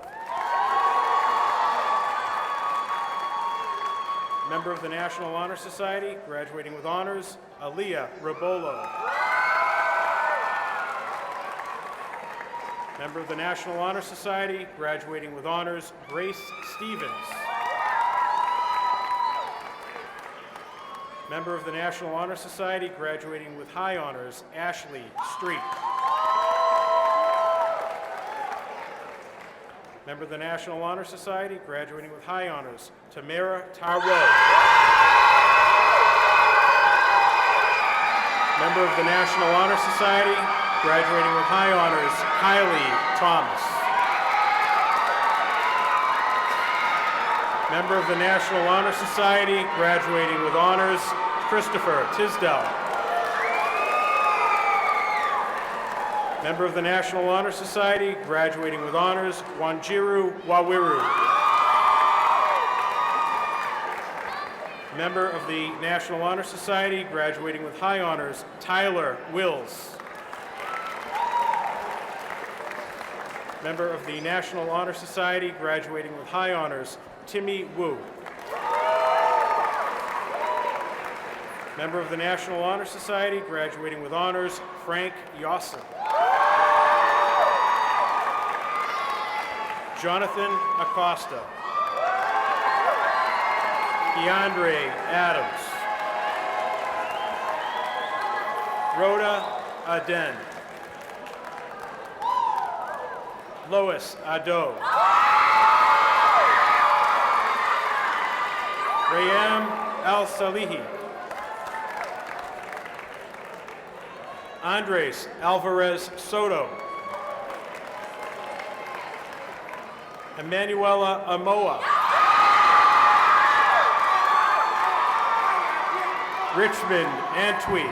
Member of the National Honor Society, graduating with honors, Aliyah Rabolo. Member of the National Honor Society, graduating with honors, Grace Stevens. Member of the National Honor Society, graduating with high honors, Ashley Street. Member of the National Honor Society, graduating with high honors, Tamara Tarwo. Member of the National Honor Society, graduating with high honors, Kylie Thomas. Member of the National Honor Society, graduating with honors, Christopher Tisdell. Member of the National Honor Society, graduating with honors, Wanjiru Wawiru. Member of the National Honor Society, graduating with high honors, Tyler Wills. Member of the National Honor Society, graduating with high honors, Timmy Wu. Member of the National Honor Society, graduating with honors, Frank Yossin. Jonathan Acosta. Keandre Adams. Rhoda Aden. Lois Ado. Rayam Al-Salihi. Andres Alvarez Soto. Emanuela Amoa. Richmond Antwi.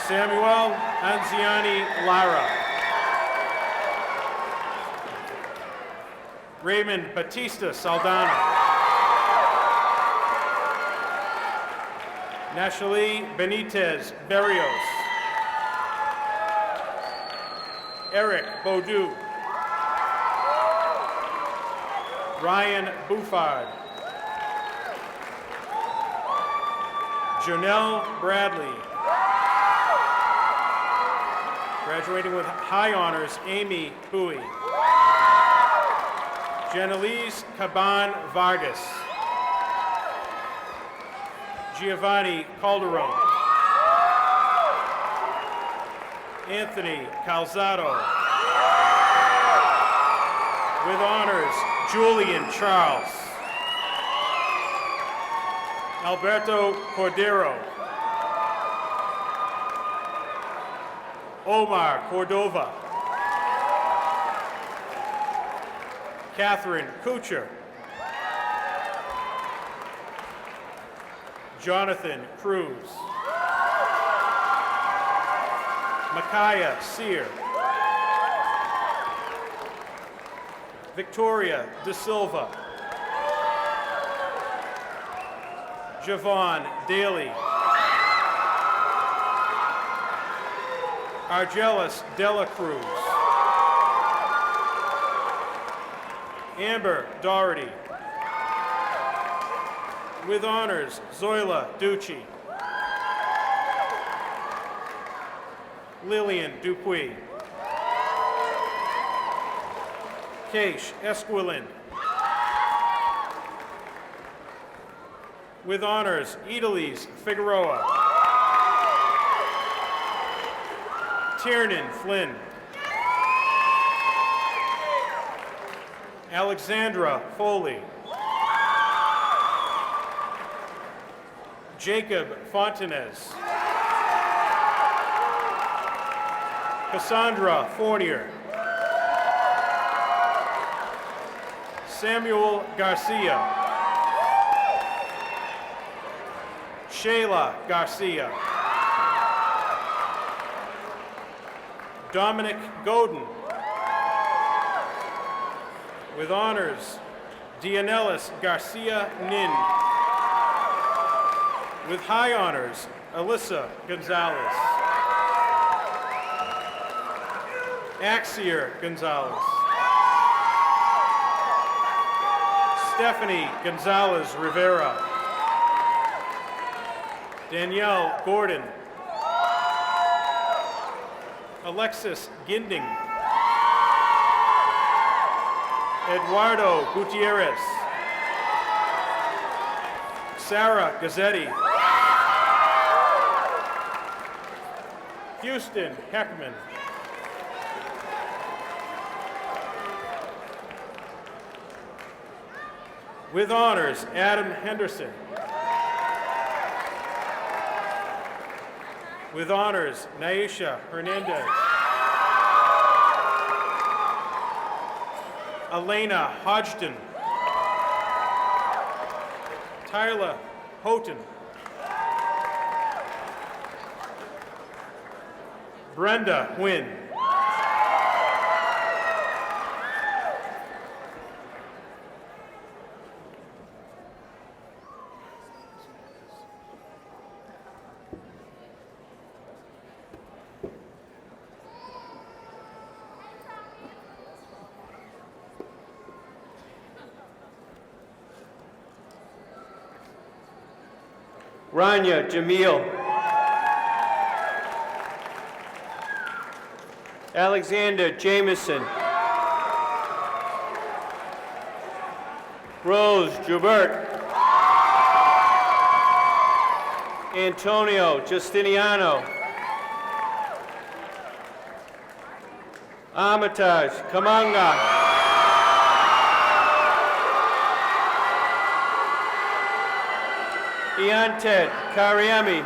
Samuel Anziani Lara. Raymond Batista Saldana. Nashali Benitez Berrios. Eric Baudou. Ryan Bouffard. Janelle Bradley. Graduating with high honors, Amy Bowie. Janelise Caban Vargas. Giovanni Calderon. Anthony Calzado. With honors, Julian Charles. Alberto Cordero. Omar Cordova. Catherine Kuchar. Jonathan Cruz. Micaiah Sear. Victoria De Silva. Javon Daly. Argelis Dela Cruz. Amber Doherty. With honors, Zoila Ducci. Lillian Dupuy. Keish Esquilin. With honors, Idalise Figueroa. Tiernan Flynn. Alexandra Foley. Jacob Fontanez. Cassandra Fournier. Samuel Garcia. Shayla Garcia. Dominic Godin. With honors, Dianelis Garcia Nin. With high honors, Alyssa Gonzalez. Axier Gonzalez. Stephanie Gonzalez Rivera. Danielle Gordon. Alexis Ginding. Eduardo Gutierrez. Sarah Gazzetti. Houston Heckman. With honors, Adam Henderson. With honors, Naisha Hernandez. Elena Hodgson. Tyler Houghton. Brenda Wynn. Rania Jamil. Alexander Jameson. Rose Joubert. Antonio Justiniano. Armitage Kamanga. Ianted Kariemi.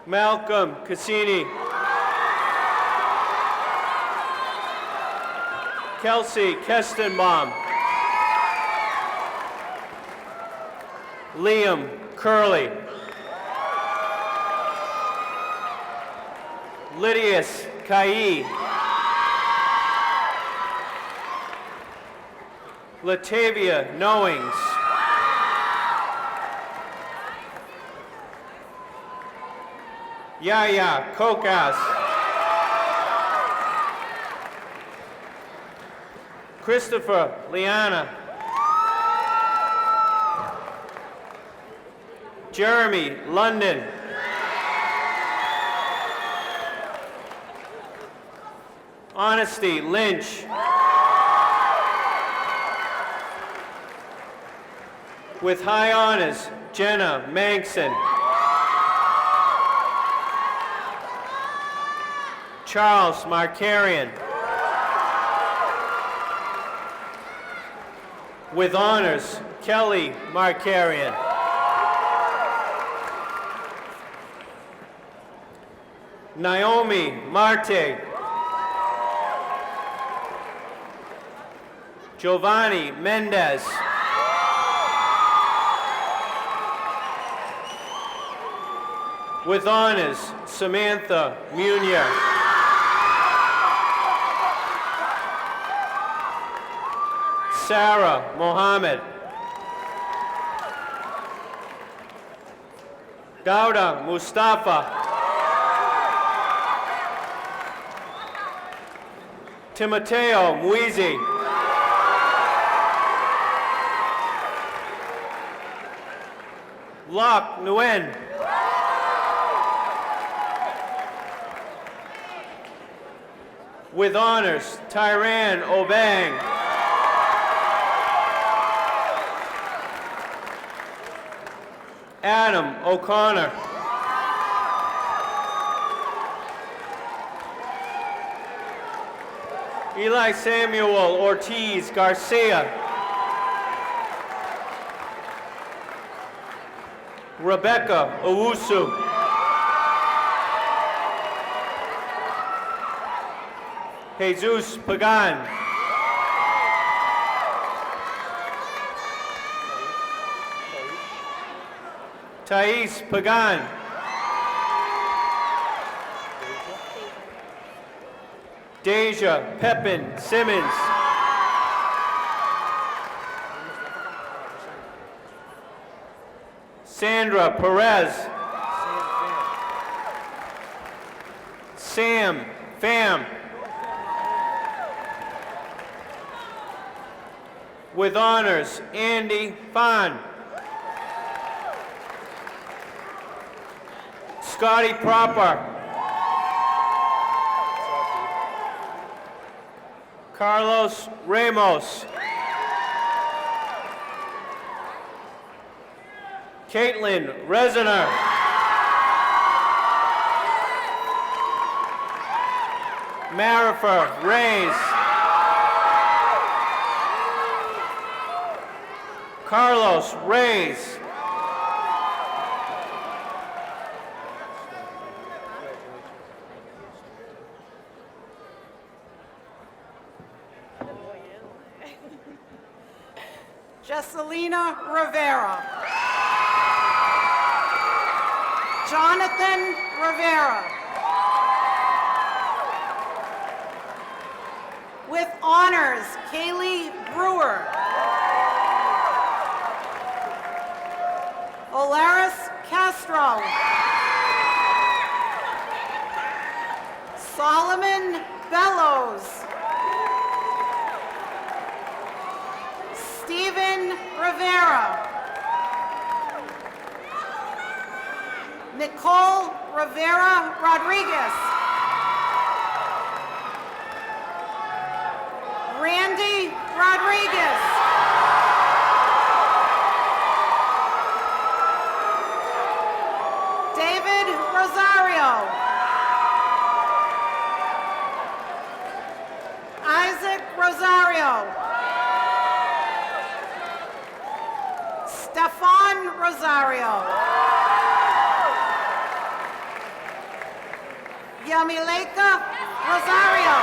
Malcolm Cassini. Kelsey Kestenbaum. Liam Curley. Lydius Kai. Latavia Knowings. Yaya Kokas. Christopher Liana. Jeremy London. Honesty Lynch. With high honors, Jenna Mangson. Charles Markarian. With honors, Kelly Markarian. Naomi Marte. Giovanni Mendez. With honors, Samantha Munier. Sarah Mohammed. Dauda Mustafa. Timoteo Muizi. Locke Nguyen. With honors, Tyran Obang. Adam O'Connor. Eli Samuel Ortiz Garcia. Rebecca Owusu. Jesus Pagan. Thais Pagan. Deja Pepin Simmons. Sandra Perez. Sam Pham. With honors, Andy Fahn. Scotty Proper. Carlos Ramos. Caitlin Resiner. Marifer Reyes. Carlos Reyes. Jesselina Rivera. Jonathan Rivera. With honors, Kaylee Brewer. Olaris Castro. Solomon Bellows. Stephen Maureen Rivera. Nicole Rivera Rodriguez. Randy Rodriguez. David Rosario. Isaac Rosario. Stefan Rosario. Yamileka Rosario.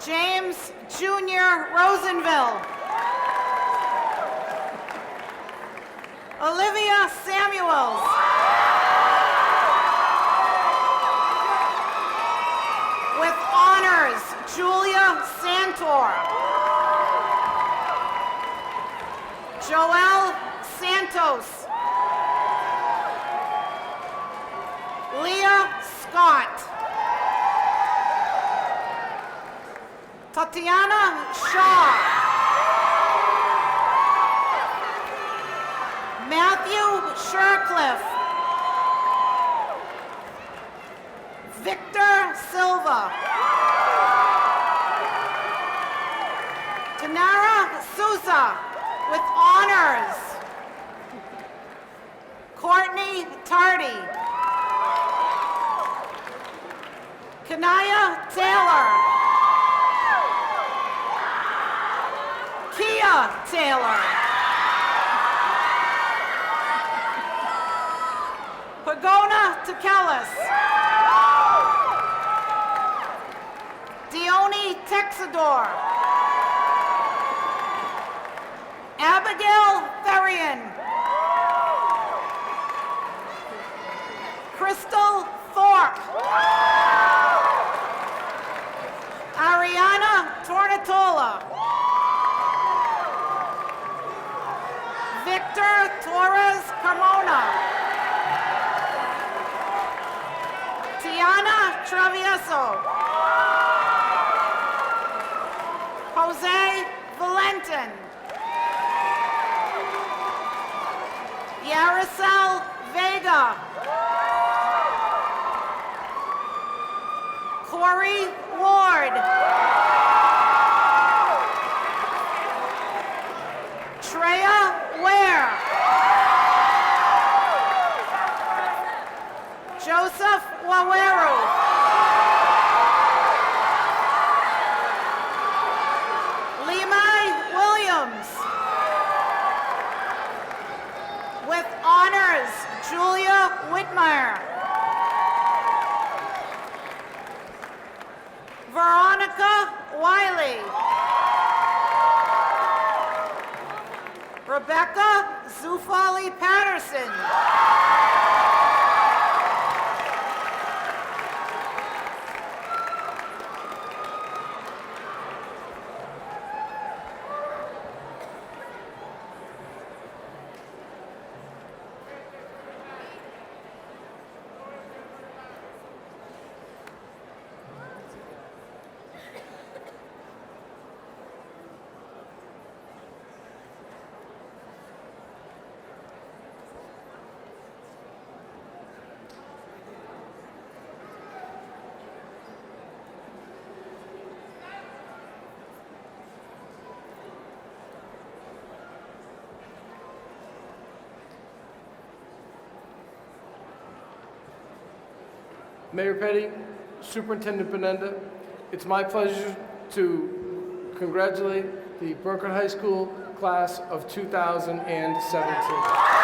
James Jr. Rosenville. Olivia Samuels. With honors, Julia Santor. Joel Santos. Leah Scott. Tatiana Shaw. Matthew Shercliffe. Victor Silva. Tanara Souza with honors. Courtney Tardy. Kanaya Taylor. Kia Taylor. Pagona Tekelis. Dione Texador. Abigail Therian. Crystal Thorpe. Ariana Tornatola. Victor Torres Carmona. Tiana Travieso. Jose Valentin. Yaricel Vega. Corey Ward. Treya Ware. Joseph Waweru. Limai Williams. With honors, Julia Whitmire. Veronica Wiley. Rebecca Zufali Patterson. Mayor Petty, Superintendent Binienda, it's my pleasure to congratulate the Burncoat High School class of 2017.